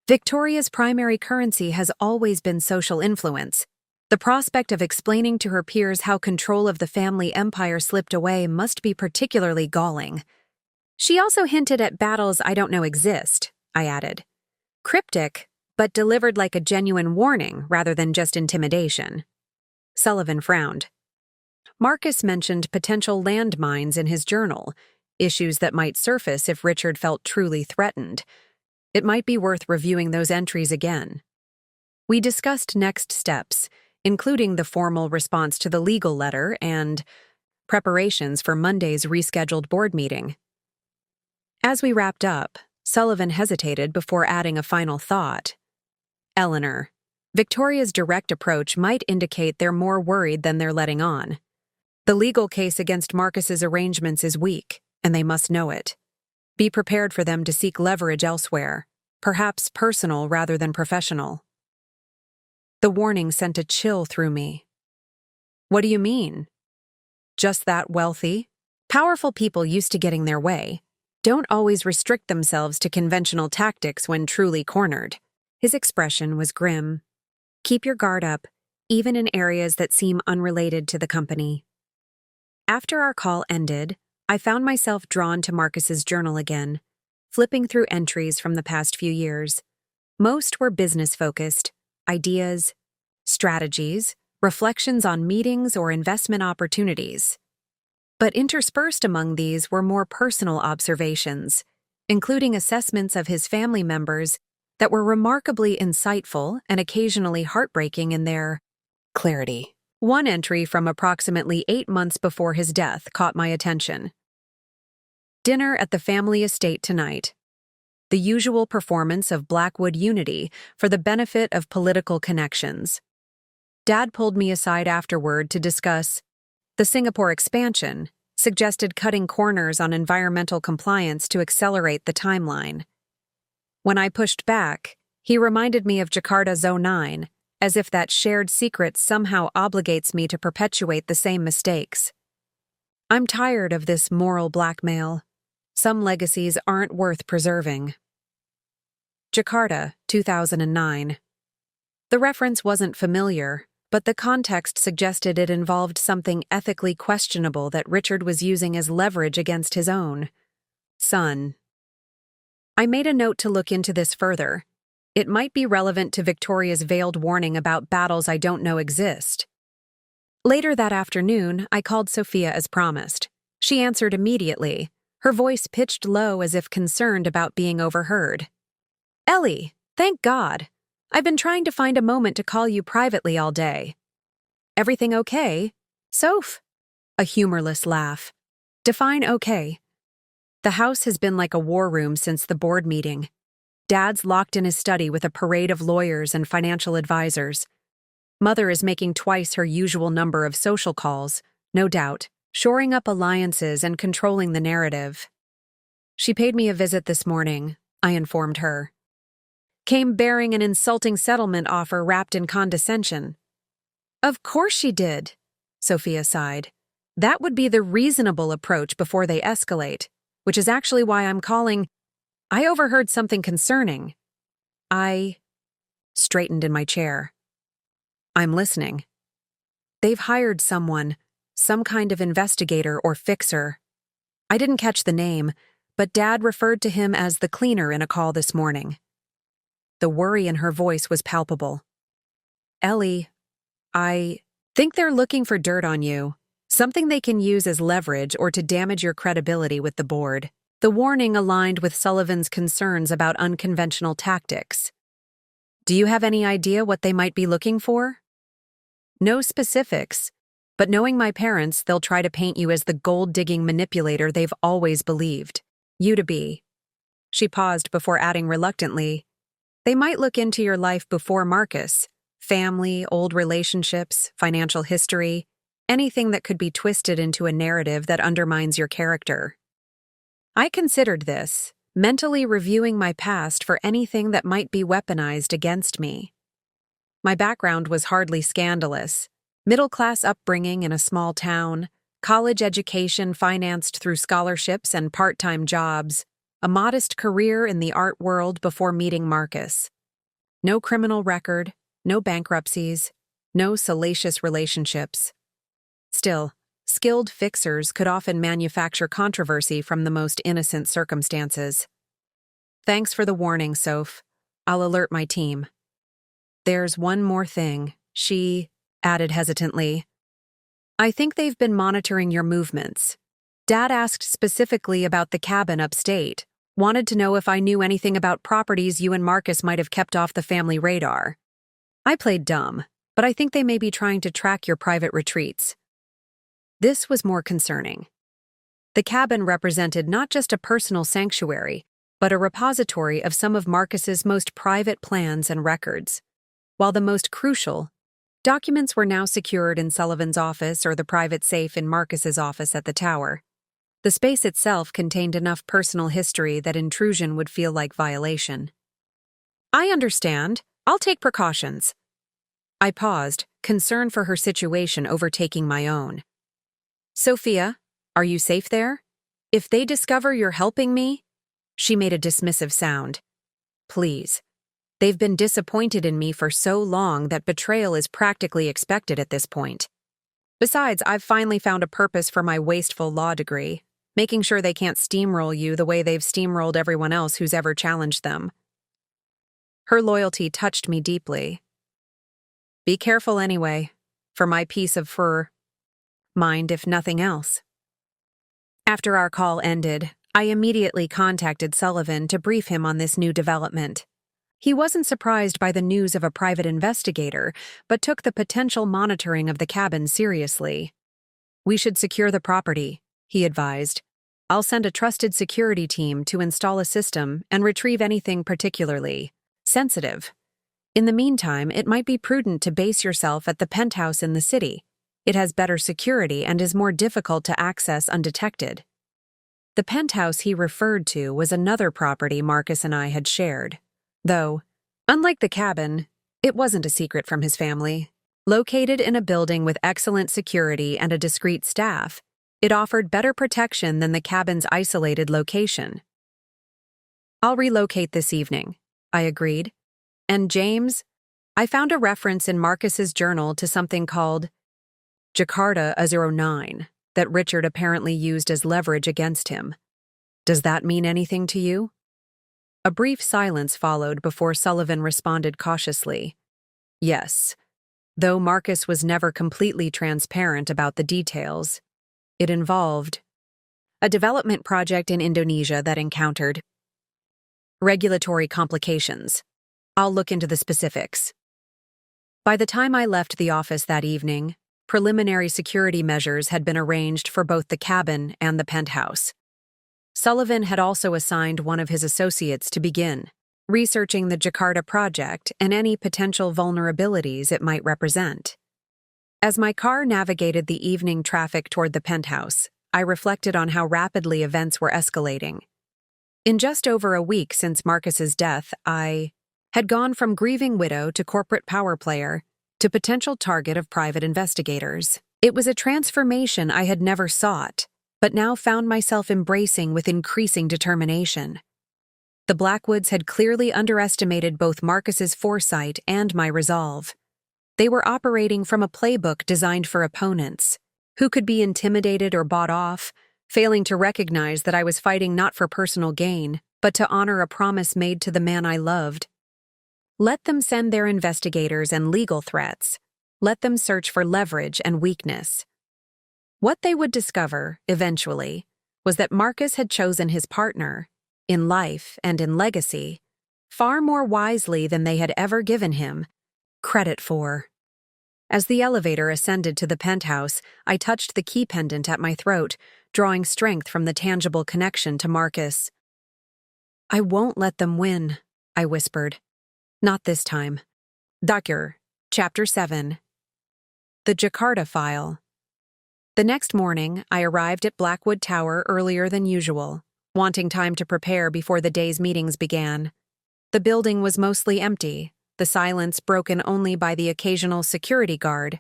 Victoria's primary currency has always been social influence. The prospect of explaining to her peers how control of the family empire slipped away must be particularly galling. She also hinted at battles I don't know exist, I added. Cryptic, but delivered like a genuine warning rather than just intimidation. Sullivan frowned. Marcus mentioned potential landmines in his journal, issues that might surface if Richard felt truly threatened. It might be worth reviewing those entries again. We discussed next steps, including the formal response to the legal letter and preparations for Monday's rescheduled board meeting. As we wrapped up, Sullivan hesitated before adding a final thought. Eleanor, Victoria's direct approach might indicate they're more worried than they're letting on. The legal case against Marcus's arrangements is weak, and they must know it. Be prepared for them to seek leverage elsewhere, perhaps personal rather than professional. The warning sent a chill through me. What do you mean? Just that wealthy? Powerful people used to getting their way don't always restrict themselves to conventional tactics when truly cornered. His expression was grim. Keep your guard up, even in areas that seem unrelated to the company. After our call ended, I found myself drawn to Marcus's journal again, flipping through entries from the past few years. Most were business-focused, ideas, strategies, reflections on meetings or investment opportunities. But interspersed among these were more personal observations, including assessments of his family members that were remarkably insightful and occasionally heartbreaking in their clarity. One entry from approximately 8 months before his death caught my attention. Dinner at the family estate tonight. The usual performance of Blackwood Unity for the benefit of political connections. Dad pulled me aside afterward to discuss the Singapore expansion, suggested cutting corners on environmental compliance to accelerate the timeline. When I pushed back, he reminded me of Jakarta Zone 9, as if that shared secret somehow obligates me to perpetuate the same mistakes. I'm tired of this moral blackmail. Some legacies aren't worth preserving. Jakarta, 2009. The reference wasn't familiar, but the context suggested it involved something ethically questionable that Richard was using as leverage against his own son. I made a note to look into this further. It might be relevant to Victoria's veiled warning about battles I don't know exist. Later that afternoon, I called Sophia as promised. She answered immediately, her voice pitched low as if concerned about being overheard. "Ellie, thank God. I've been trying to find a moment to call you privately all day." "Everything okay, Soph?" A humorless laugh. "Define okay." The house has been like a war room since the board meeting. Dad's locked in his study with a parade of lawyers and financial advisors. Mother is making twice her usual number of social calls, no doubt, shoring up alliances and controlling the narrative. "She paid me a visit this morning," I informed her. "Came bearing an insulting settlement offer wrapped in condescension." "Of course she did," Sophia sighed. "That would be the reasonable approach before they escalate, which is actually why I'm calling. I overheard something concerning." I straightened in my chair. "I'm listening." "They've hired someone, some kind of investigator or fixer. I didn't catch the name, but Dad referred to him as the cleaner in a call this morning." The worry in her voice was palpable. "Ellie, I think they're looking for dirt on you, something they can use as leverage or to damage your credibility with the board." The warning aligned with Sullivan's concerns about unconventional tactics. "Do you have any idea what they might be looking for?" "No specifics, but knowing my parents, they'll try to paint you as the gold-digging manipulator they've always believed you to be." She paused before adding reluctantly, "They might look into your life before Marcus, family, old relationships, financial history, anything that could be twisted into a narrative that undermines your character." I considered this, mentally reviewing my past for anything that might be weaponized against me. My background was hardly scandalous. Middle-class upbringing in a small town, college education financed through scholarships and part-time jobs, a modest career in the art world before meeting Marcus. No criminal record, no bankruptcies, no salacious relationships. Still, skilled fixers could often manufacture controversy from the most innocent circumstances. "Thanks for the warning, Soph. I'll alert my team." "There's one more thing," she added hesitantly. "I think they've been monitoring your movements. Dad asked specifically about the cabin upstate, wanted to know if I knew anything about properties you and Marcus might have kept off the family radar. I played dumb, but I think they may be trying to track your private retreats." This was more concerning. The cabin represented not just a personal sanctuary, but a repository of some of Marcus's most private plans and records. While the most crucial, documents were now secured in Sullivan's office or the private safe in Marcus's office at the tower. The space itself contained enough personal history that intrusion would feel like violation. "I understand. I'll take precautions." I paused, concern for her situation overtaking my own. "Sophia, are you safe there? If they discover you're helping me—" She made a dismissive sound. "Please. They've been disappointed in me for so long that betrayal is practically expected at this point. Besides, I've finally found a purpose for my wasteful law degree, making sure they can't steamroll you the way they've steamrolled everyone else who's ever challenged them." Her loyalty touched me deeply. "Be careful anyway, for my piece of fur. Mind if nothing else." After our call ended, I immediately contacted Sullivan to brief him on this new development. He wasn't surprised by the news of a private investigator, but took the potential monitoring of the cabin seriously. "We should secure the property," he advised. "I'll send a trusted security team to install a system and retrieve anything particularly sensitive. In the meantime, it might be prudent to base yourself at the penthouse in the city. It has better security and is more difficult to access undetected." The penthouse he referred to was another property Marcus and I had shared. Though, unlike the cabin, it wasn't a secret from his family. Located in a building with excellent security and a discreet staff, It offered better protection than the cabin's isolated location. "I'll relocate this evening," I agreed. "And James?" I found a reference in Marcus's journal to something called Jakarta A09 that Richard apparently used as leverage against him. "Does that mean anything to you?" A brief silence followed before Sullivan responded cautiously. "Yes, though Marcus was never completely transparent about the details. It involved a development project in Indonesia that encountered regulatory complications. I'll look into the specifics." By the time I left the office that evening, preliminary security measures had been arranged for both the cabin and the penthouse. Sullivan had also assigned one of his associates to begin researching the Jakarta project and any potential vulnerabilities it might represent. As my car navigated the evening traffic toward the penthouse, I reflected on how rapidly events were escalating. In just over a week since Marcus's death, I had gone from grieving widow to corporate power player to potential target of private investigators. It was a transformation I had never sought, but now found myself embracing with increasing determination. The Blackwoods had clearly underestimated both Marcus's foresight and my resolve. They were operating from a playbook designed for opponents, who could be intimidated or bought off, failing to recognize that I was fighting not for personal gain, but to honor a promise made to the man I loved. Let them send their investigators and legal threats. Let them search for leverage and weakness. What they would discover, eventually, was that Marcus had chosen his partner, in life and in legacy, far more wisely than they had ever given him credit for. As the elevator ascended to the penthouse, I touched the key pendant at my throat, drawing strength from the tangible connection to Marcus. "I won't let them win," I whispered. "Not this time." Dr. Chapter 7. The Jakarta File. The next morning, I arrived at Blackwood Tower earlier than usual, wanting time to prepare before the day's meetings began. The building was mostly empty, the silence broken only by the occasional security guard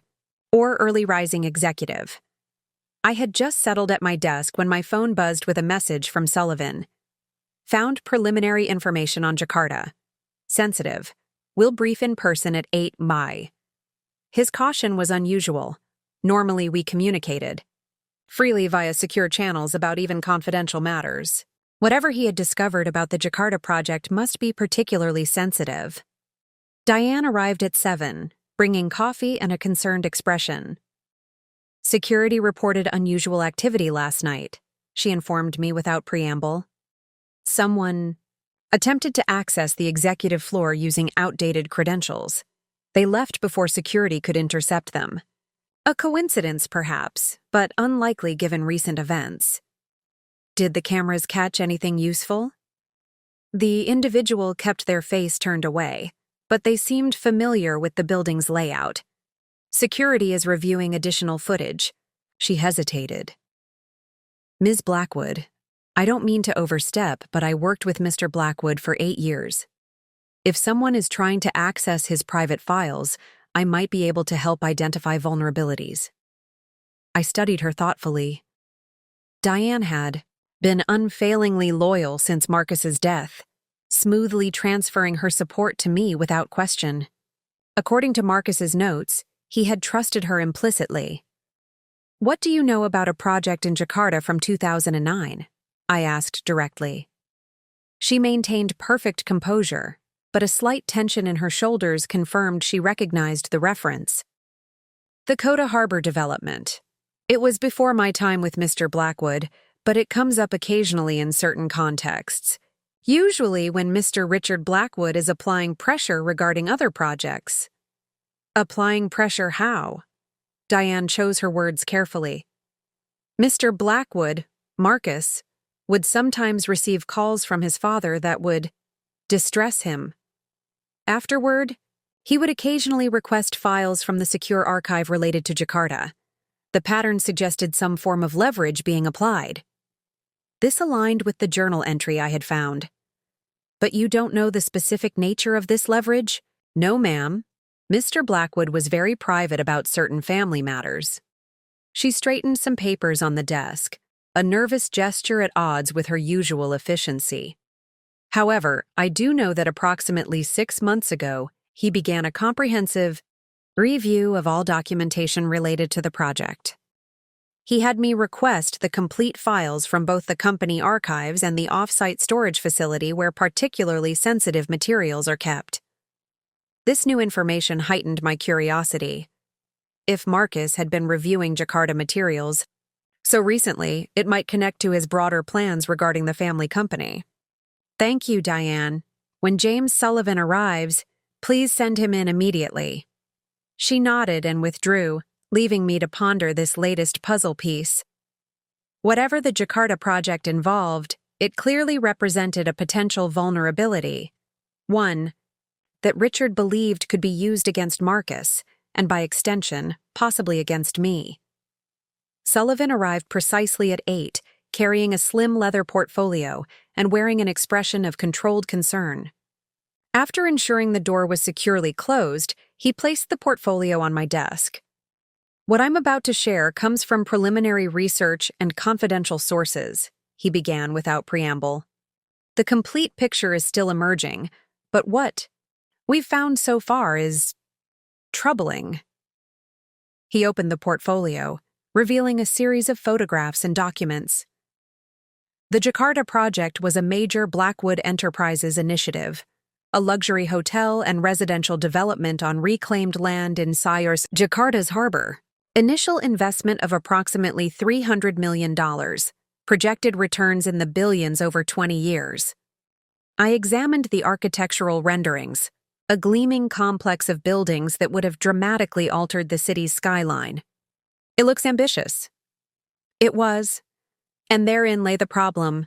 or early rising executive. I had just settled at my desk when my phone buzzed with a message from Sullivan. "Found preliminary information on Jakarta. Sensitive. Will brief in person at 8 Mai. His caution was unusual. Normally we communicated freely via secure channels about even confidential matters. Whatever he had discovered about the Jakarta project must be particularly sensitive. Diane arrived at 7, bringing coffee and a concerned expression. "Security reported unusual activity last night," she informed me without preamble. "Someone attempted to access the executive floor using outdated credentials. They left before security could intercept them. A coincidence, perhaps, but unlikely given recent events." "Did the cameras catch anything useful?" "The individual kept their face turned away, but they seemed familiar with the building's layout. Security is reviewing additional footage." She hesitated. "Ms. Blackwood, I don't mean to overstep, but I worked with Mr. Blackwood for 8 years. If someone is trying to access his private files, I might be able to help identify vulnerabilities." I studied her thoughtfully. Diane had been unfailingly loyal since Marcus's death, smoothly transferring her support to me without question. According to Marcus's notes, he had trusted her implicitly. "What do you know about a project in Jakarta from 2009? I asked directly. She maintained perfect composure, but a slight tension in her shoulders confirmed she recognized the reference. "The Kota Harbor development. It was before my time with Mr. Blackwood, but it comes up occasionally in certain contexts. Usually when Mr. Richard Blackwood is applying pressure regarding other projects." "Applying pressure how?" Diane chose her words carefully. "Mr. Blackwood, Marcus, would sometimes receive calls from his father that would distress him. Afterward, he would occasionally request files from the secure archive related to Jakarta. The pattern suggested some form of leverage being applied." This aligned with the journal entry I had found. "But you don't know the specific nature of this leverage?" "No, ma'am. Mr. Blackwood was very private about certain family matters." She straightened some papers on the desk, a nervous gesture at odds with her usual efficiency. However, I do know that approximately 6 months ago, he began a comprehensive review of all documentation related to the project. He had me request the complete files from both the company archives and the off-site storage facility where particularly sensitive materials are kept. This new information heightened my curiosity. If Marcus had been reviewing Jakarta materials so recently, it might connect to his broader plans regarding the family company. Thank you, Diane. When James Sullivan arrives, please send him in immediately. She nodded and withdrew, leaving me to ponder this latest puzzle piece. Whatever the Jakarta project involved, it clearly represented a potential vulnerability. One that Richard believed could be used against Marcus, and by extension, possibly against me. Sullivan arrived precisely at 8, carrying a slim leather portfolio and wearing an expression of controlled concern. After ensuring the door was securely closed, he placed the portfolio on my desk. What I'm about to share comes from preliminary research and confidential sources, he began without preamble. The complete picture is still emerging, but what we've found so far is troubling. He opened the portfolio, revealing a series of photographs and documents. The Jakarta project was a major Blackwood Enterprises initiative, a luxury hotel and residential development on reclaimed land in Sayurs, Jakarta's harbor. Initial investment of approximately $300 million, projected returns in the billions over 20 years. I examined the architectural renderings, a gleaming complex of buildings that would have dramatically altered the city's skyline. It looks ambitious. It was, and therein lay the problem.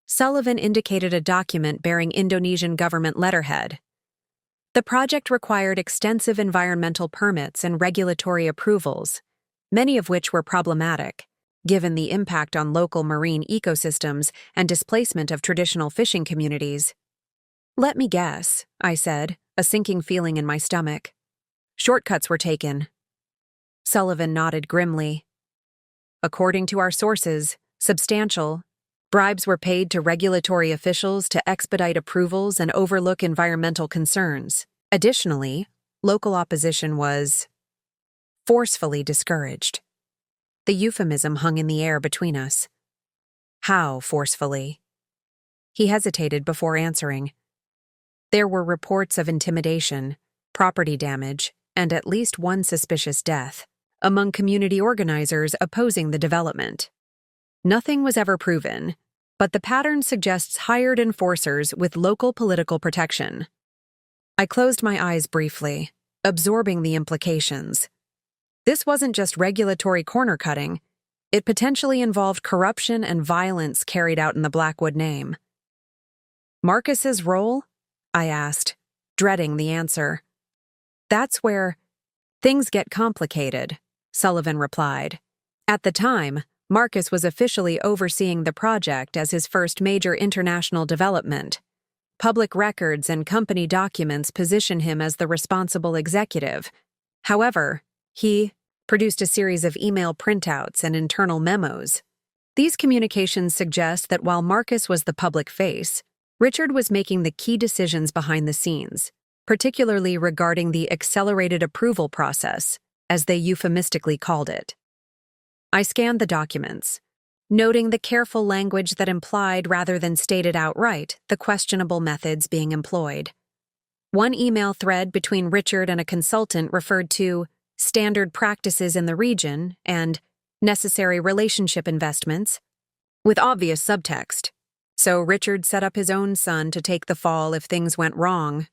Sullivan indicated a document bearing Indonesian government letterhead. The project required extensive environmental permits and regulatory approvals, many of which were problematic, given the impact on local marine ecosystems and displacement of traditional fishing communities. Let me guess, I said, a sinking feeling in my stomach. Shortcuts were taken. Sullivan nodded grimly. According to our sources, substantial bribes were paid to regulatory officials to expedite approvals and overlook environmental concerns. Additionally, local opposition was forcefully discouraged. The euphemism hung in the air between us. How forcefully? He hesitated before answering. There were reports of intimidation, property damage, and at least one suspicious death among community organizers opposing the development. Nothing was ever proven, but the pattern suggests hired enforcers with local political protection. I closed my eyes briefly, absorbing the implications. This wasn't just regulatory corner-cutting. It potentially involved corruption and violence carried out in the Blackwood name. Marcus's role? I asked, dreading the answer. That's where things get complicated, Sullivan replied. At the time, Marcus was officially overseeing the project as his first major international development. Public records and company documents position him as the responsible executive. However, he produced a series of email printouts and internal memos. These communications suggest that while Marcus was the public face, Richard was making the key decisions behind the scenes, particularly regarding the accelerated approval process, as they euphemistically called it. I scanned the documents, noting the careful language that implied rather than stated outright the questionable methods being employed. One email thread between Richard and a consultant referred to standard practices in the region and necessary relationship investments, with obvious subtext. So Richard set up his own son to take the fall if things went wrong,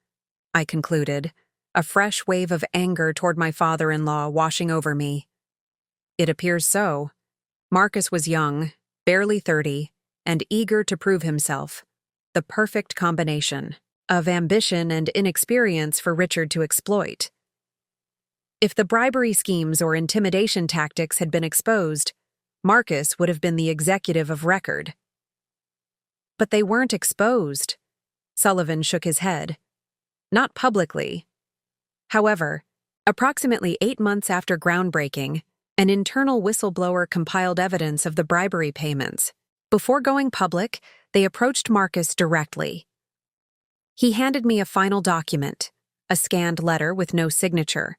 I concluded, a fresh wave of anger toward my father-in-law washing over me. It appears so. Marcus was young, barely 30, and eager to prove himself. The perfect combination of ambition and inexperience for Richard to exploit. If the bribery schemes or intimidation tactics had been exposed, Marcus would have been the executive of record. But they weren't exposed. Sullivan shook his head. Not publicly. However, approximately 8 months after groundbreaking, An internal whistleblower compiled evidence of the bribery payments. Before going public, they approached Marcus directly. He handed me a final document, a scanned letter with no signature,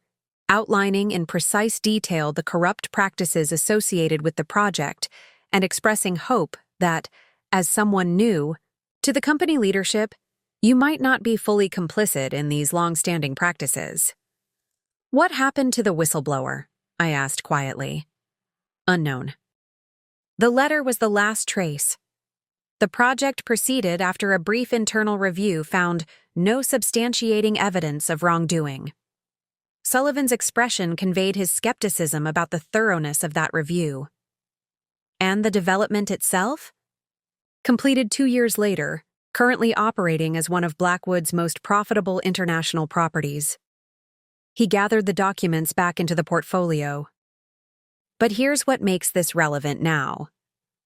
outlining in precise detail the corrupt practices associated with the project and expressing hope that, as someone new, to the company leadership, you might not be fully complicit in these long-standing practices. What happened to the whistleblower? I asked quietly. Unknown. The letter was the last trace. The project proceeded after a brief internal review found no substantiating evidence of wrongdoing. Sullivan's expression conveyed his skepticism about the thoroughness of that review. And the development itself? Completed 2 years later, currently operating as one of Blackwood's most profitable international properties. He gathered the documents back into the portfolio. But here's what makes this relevant now.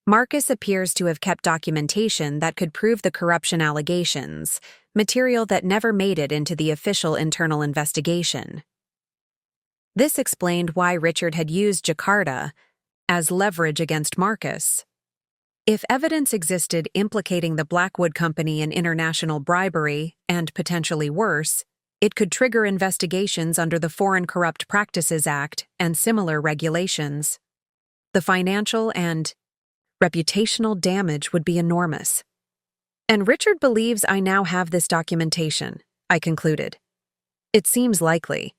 Marcus appears to have kept documentation that could prove the corruption allegations, material that never made it into the official internal investigation. This explained why Richard had used Jakarta as leverage against Marcus. If evidence existed implicating the Blackwood Company in international bribery, and potentially worse, it could trigger investigations under the Foreign Corrupt Practices Act and similar regulations. The financial and reputational damage would be enormous. And Richard believes I now have this documentation, I concluded. It seems likely,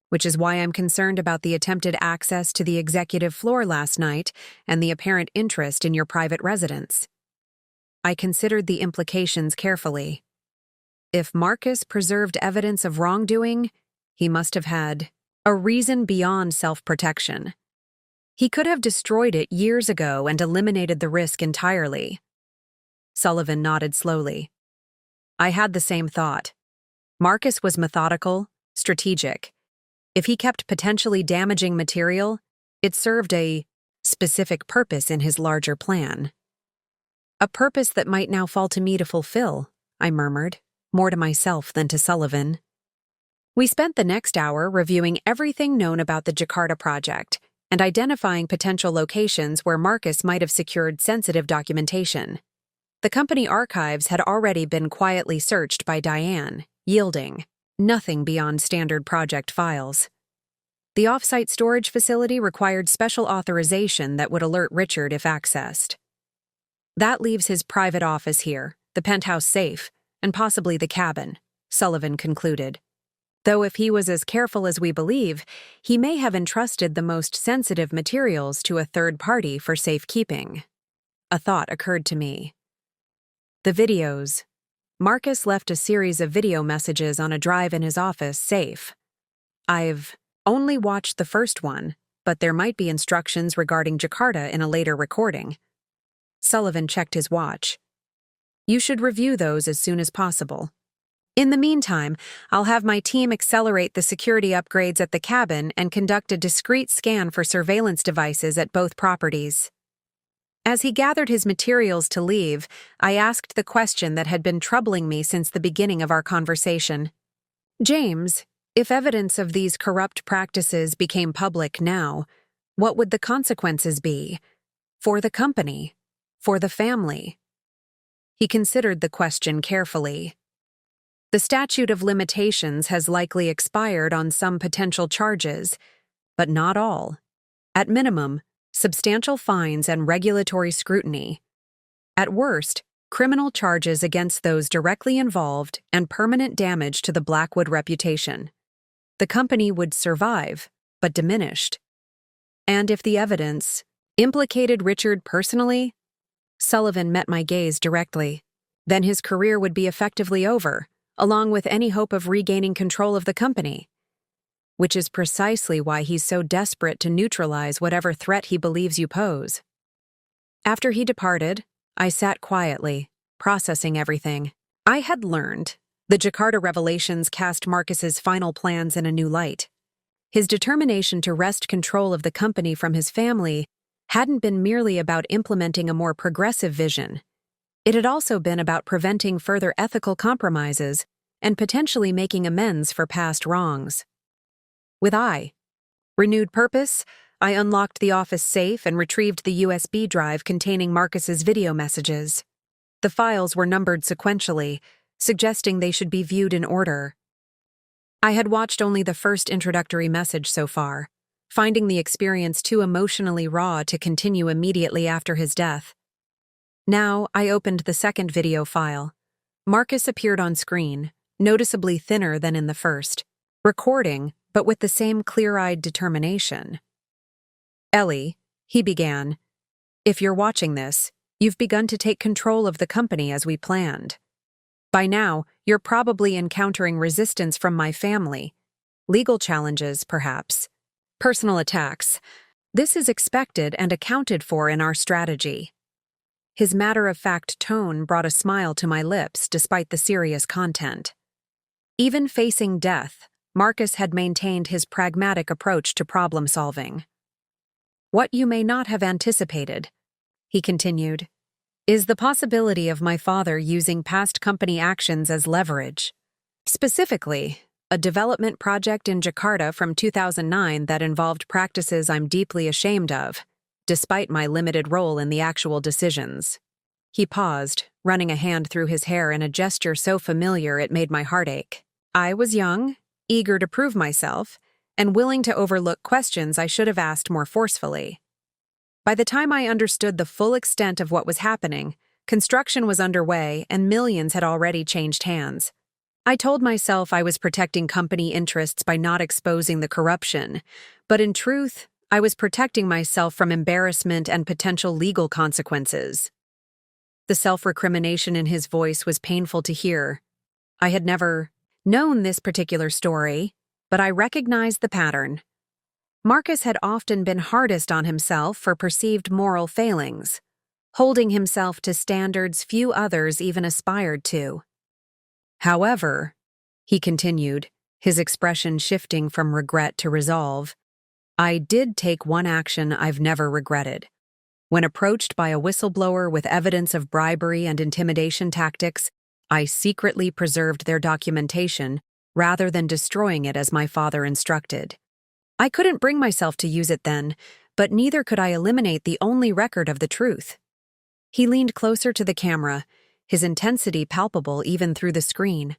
which is why I'm concerned about the attempted access to the executive floor last night and the apparent interest in your private residence. I considered the implications carefully. If Marcus preserved evidence of wrongdoing, he must have had a reason beyond self-protection. He could have destroyed it years ago and eliminated the risk entirely. Sullivan nodded slowly. I had the same thought. Marcus was methodical, strategic. If he kept potentially damaging material, it served a specific purpose in his larger plan. A purpose that might now fall to me to fulfill, I murmured, more to myself than to Sullivan. We spent the next hour reviewing everything known about the Jakarta project and identifying potential locations where Marcus might have secured sensitive documentation. The company archives had already been quietly searched by Diane, yielding nothing beyond standard project files. The off-site storage facility required special authorization that would alert Richard if accessed. That leaves his private office here, the penthouse safe, and possibly the cabin, Sullivan concluded. Though if he was as careful as we believe, he may have entrusted the most sensitive materials to a third party for safekeeping. A thought occurred to me. The videos. Marcus left a series of video messages on a drive in his office safe. I've only watched the first one, but there might be instructions regarding Jakarta in a later recording. Sullivan checked his watch. You should review those as soon as possible. In the meantime, I'll have my team accelerate the security upgrades at the cabin and conduct a discreet scan for surveillance devices at both properties. As he gathered his materials to leave, I asked the question that had been troubling me since the beginning of our conversation. James, if evidence of these corrupt practices became public now, what would the consequences be? For the company? For the family? He considered the question carefully. The statute of limitations has likely expired on some potential charges, but not all. At minimum, substantial fines and regulatory scrutiny. At worst, criminal charges against those directly involved and permanent damage to the Blackwood reputation. The company would survive, but diminished. And if the evidence implicated Richard personally, Sullivan met my gaze directly. Then his career would be effectively over, along with any hope of regaining control of the company. Which is precisely why he's so desperate to neutralize whatever threat he believes you pose. After he departed, I sat quietly, processing everything. I had learned the Jakarta revelations cast Marcus's final plans in a new light. His determination to wrest control of the company from his family hadn't been merely about implementing a more progressive vision. It had also been about preventing further ethical compromises and potentially making amends for past wrongs. With renewed purpose, I unlocked the office safe and retrieved the USB drive containing Marcus's video messages. The files were numbered sequentially, suggesting they should be viewed in order. I had watched only the first introductory message so far, finding the experience too emotionally raw to continue immediately after his death. Now, I opened the second video file. Marcus appeared on screen, noticeably thinner than in the first, recording, but with the same clear-eyed determination. "Ellie," he began, "if you're watching this, you've begun to take control of the company as we planned. By now, you're probably encountering resistance from my family. Legal challenges, perhaps. Personal attacks. This is expected and accounted for in our strategy." His matter-of-fact tone brought a smile to my lips despite the serious content. Even facing death, Marcus had maintained his pragmatic approach to problem-solving. "What you may not have anticipated," he continued, "is the possibility of my father using past company actions as leverage. Specifically, a development project in Jakarta from 2009 that involved practices I'm deeply ashamed of, despite my limited role in the actual decisions." He paused, running a hand through his hair in a gesture so familiar it made my heart ache. I was young, eager to prove myself, and willing to overlook questions I should have asked more forcefully. By the time I understood the full extent of what was happening, construction was underway and millions had already changed hands. I told myself I was protecting company interests by not exposing the corruption, but in truth, I was protecting myself from embarrassment and potential legal consequences. The self-recrimination in his voice was painful to hear. I had never known this particular story, but I recognized the pattern. Marcus had often been hardest on himself for perceived moral failings, holding himself to standards few others even aspired to. However, he continued, his expression shifting from regret to resolve, I did take one action I've never regretted. When approached by a whistleblower with evidence of bribery and intimidation tactics, I secretly preserved their documentation rather than destroying it as my father instructed. I couldn't bring myself to use it then, but neither could I eliminate the only record of the truth. He leaned closer to the camera, his intensity palpable even through the screen.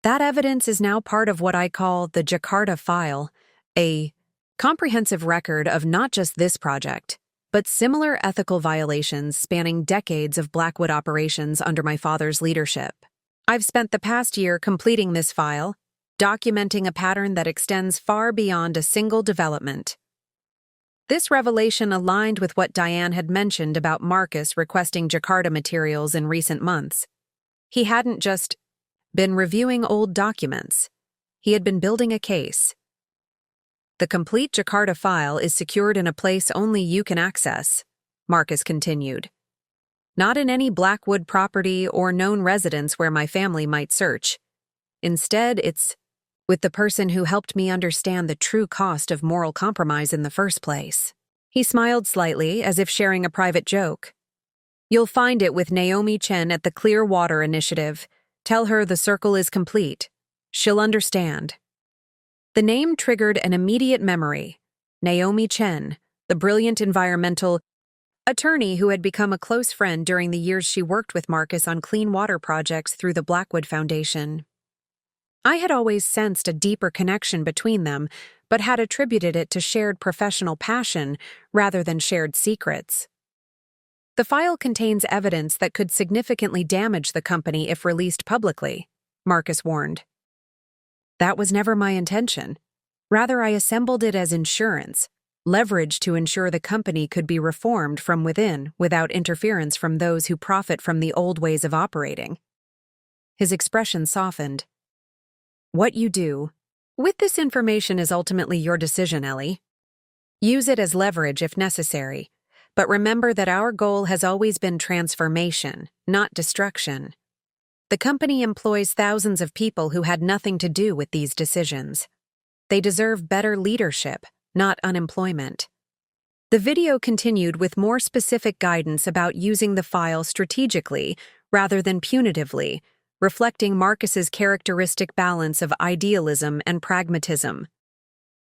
That evidence is now part of what I call the Jakarta File, a comprehensive record of not just this project, but similar ethical violations spanning decades of Blackwood operations under my father's leadership. I've spent the past year completing this file, documenting a pattern that extends far beyond a single development. This revelation aligned with what Diane had mentioned about Marcus requesting Jakarta materials in recent months. He hadn't just been reviewing old documents. He had been building a case. The complete Jakarta file is secured in a place only you can access, Marcus continued. Not in any Blackwood property or known residence where my family might search. Instead, it's with the person who helped me understand the true cost of moral compromise in the first place. He smiled slightly, as if sharing a private joke. You'll find it with Naomi Chen at the Clear Water Initiative. Tell her the circle is complete. She'll understand. The name triggered an immediate memory. Naomi Chen, the brilliant environmental attorney who had become a close friend during the years she worked with Marcus on clean water projects through the Blackwood Foundation. I had always sensed a deeper connection between them, but had attributed it to shared professional passion rather than shared secrets. The file contains evidence that could significantly damage the company if released publicly, Marcus warned. That was never my intention. Rather, I assembled it as insurance, leverage to ensure the company could be reformed from within without interference from those who profit from the old ways of operating. His expression softened. What you do with this information is ultimately your decision, Ellie. Use it as leverage if necessary, but remember that our goal has always been transformation, not destruction. The company employs thousands of people who had nothing to do with these decisions. They deserve better leadership, not unemployment. The video continued with more specific guidance about using the file strategically rather than punitively, reflecting Marcus's characteristic balance of idealism and pragmatism.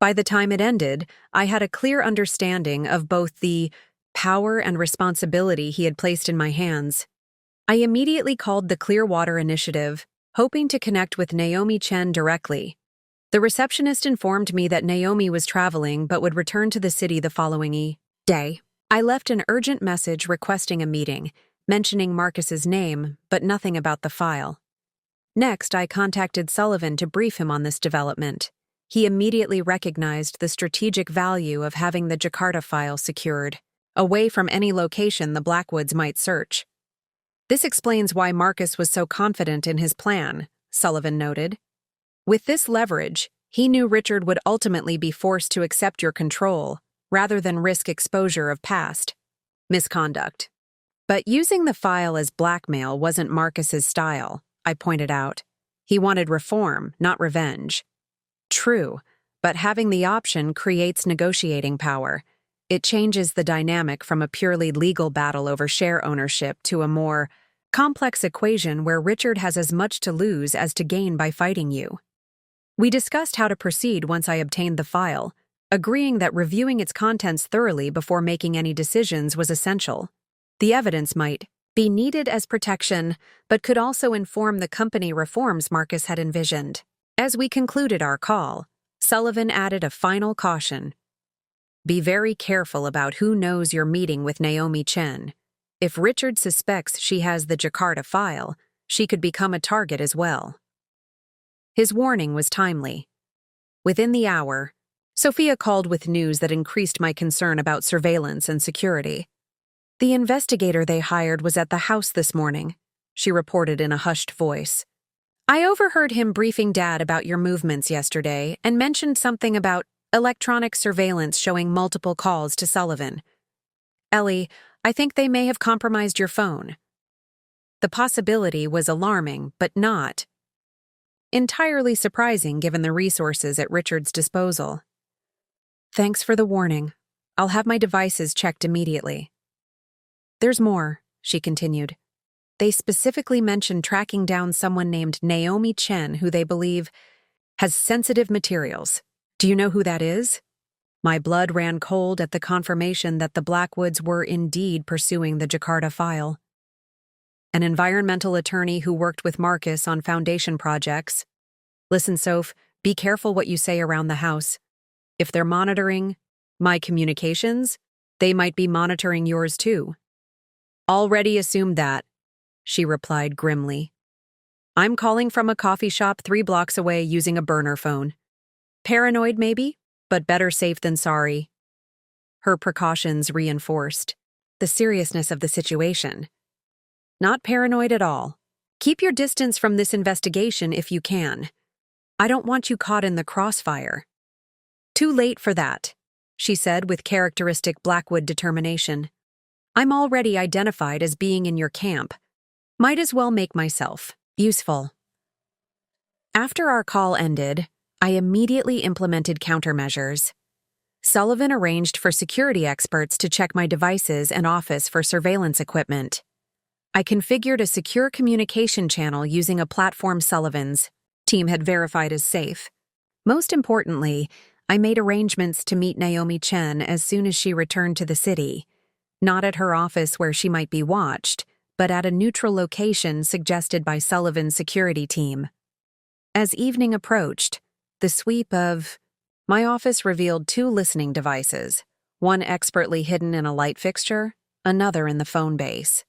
By the time it ended, I had a clear understanding of both the power and responsibility he had placed in my hands. I immediately called the Clearwater Initiative, hoping to connect with Naomi Chen directly. The receptionist informed me that Naomi was traveling but would return to the city the following day. I left an urgent message requesting a meeting, mentioning Marcus's name, but nothing about the file. Next, I contacted Sullivan to brief him on this development. He immediately recognized the strategic value of having the Jakarta file secured, away from any location the Blackwoods might search. This explains why Marcus was so confident in his plan, Sullivan noted. With this leverage, he knew Richard would ultimately be forced to accept your control, rather than risk exposure of past misconduct. But using the file as blackmail wasn't Marcus's style, I pointed out. He wanted reform, not revenge. True, but having the option creates negotiating power. It changes the dynamic from a purely legal battle over share ownership to a more complex equation where Richard has as much to lose as to gain by fighting you. We discussed how to proceed once I obtained the file, agreeing that reviewing its contents thoroughly before making any decisions was essential. The evidence might be needed as protection, but could also inform the company reforms Marcus had envisioned. As we concluded our call, Sullivan added a final caution. Be very careful about who knows you're meeting with Naomi Chen. If Richard suspects she has the Jakarta file, she could become a target as well. His warning was timely. Within the hour, Sophia called with news that increased my concern about surveillance and security. The investigator they hired was at the house this morning, she reported in a hushed voice. I overheard him briefing Dad about your movements yesterday and mentioned something about electronic surveillance showing multiple calls to Sullivan. Ellie, I think they may have compromised your phone. The possibility was alarming, but not entirely surprising given the resources at Richard's disposal. Thanks for the warning. I'll have my devices checked immediately. There's more, she continued. They specifically mentioned tracking down someone named Naomi Chen who they believe has sensitive materials. Do you know who that is? My blood ran cold at the confirmation that the Blackwoods were indeed pursuing the Jakarta file. An environmental attorney who worked with Marcus on foundation projects. Listen, Soph, be careful what you say around the house. If they're monitoring my communications, they might be monitoring yours too. Already assumed that, she replied grimly. I'm calling from a coffee shop 3 blocks away using a burner phone. Paranoid maybe, but better safe than sorry. Her precautions reinforced the seriousness of the situation. Not paranoid at all. Keep your distance from this investigation if you can. I don't want you caught in the crossfire. Too late for that, she said with characteristic Blackwood determination. I'm already identified as being in your camp. Might as well make myself useful. After our call ended, I immediately implemented countermeasures. Sullivan arranged for security experts to check my devices and office for surveillance equipment. I configured a secure communication channel using a platform Sullivan's team had verified as safe. Most importantly, I made arrangements to meet Naomi Chen as soon as she returned to the city, not at her office where she might be watched, but at a neutral location suggested by Sullivan's security team. As evening approached, the sweep of my office revealed 2 listening devices, one expertly hidden in a light fixture, another in the phone base.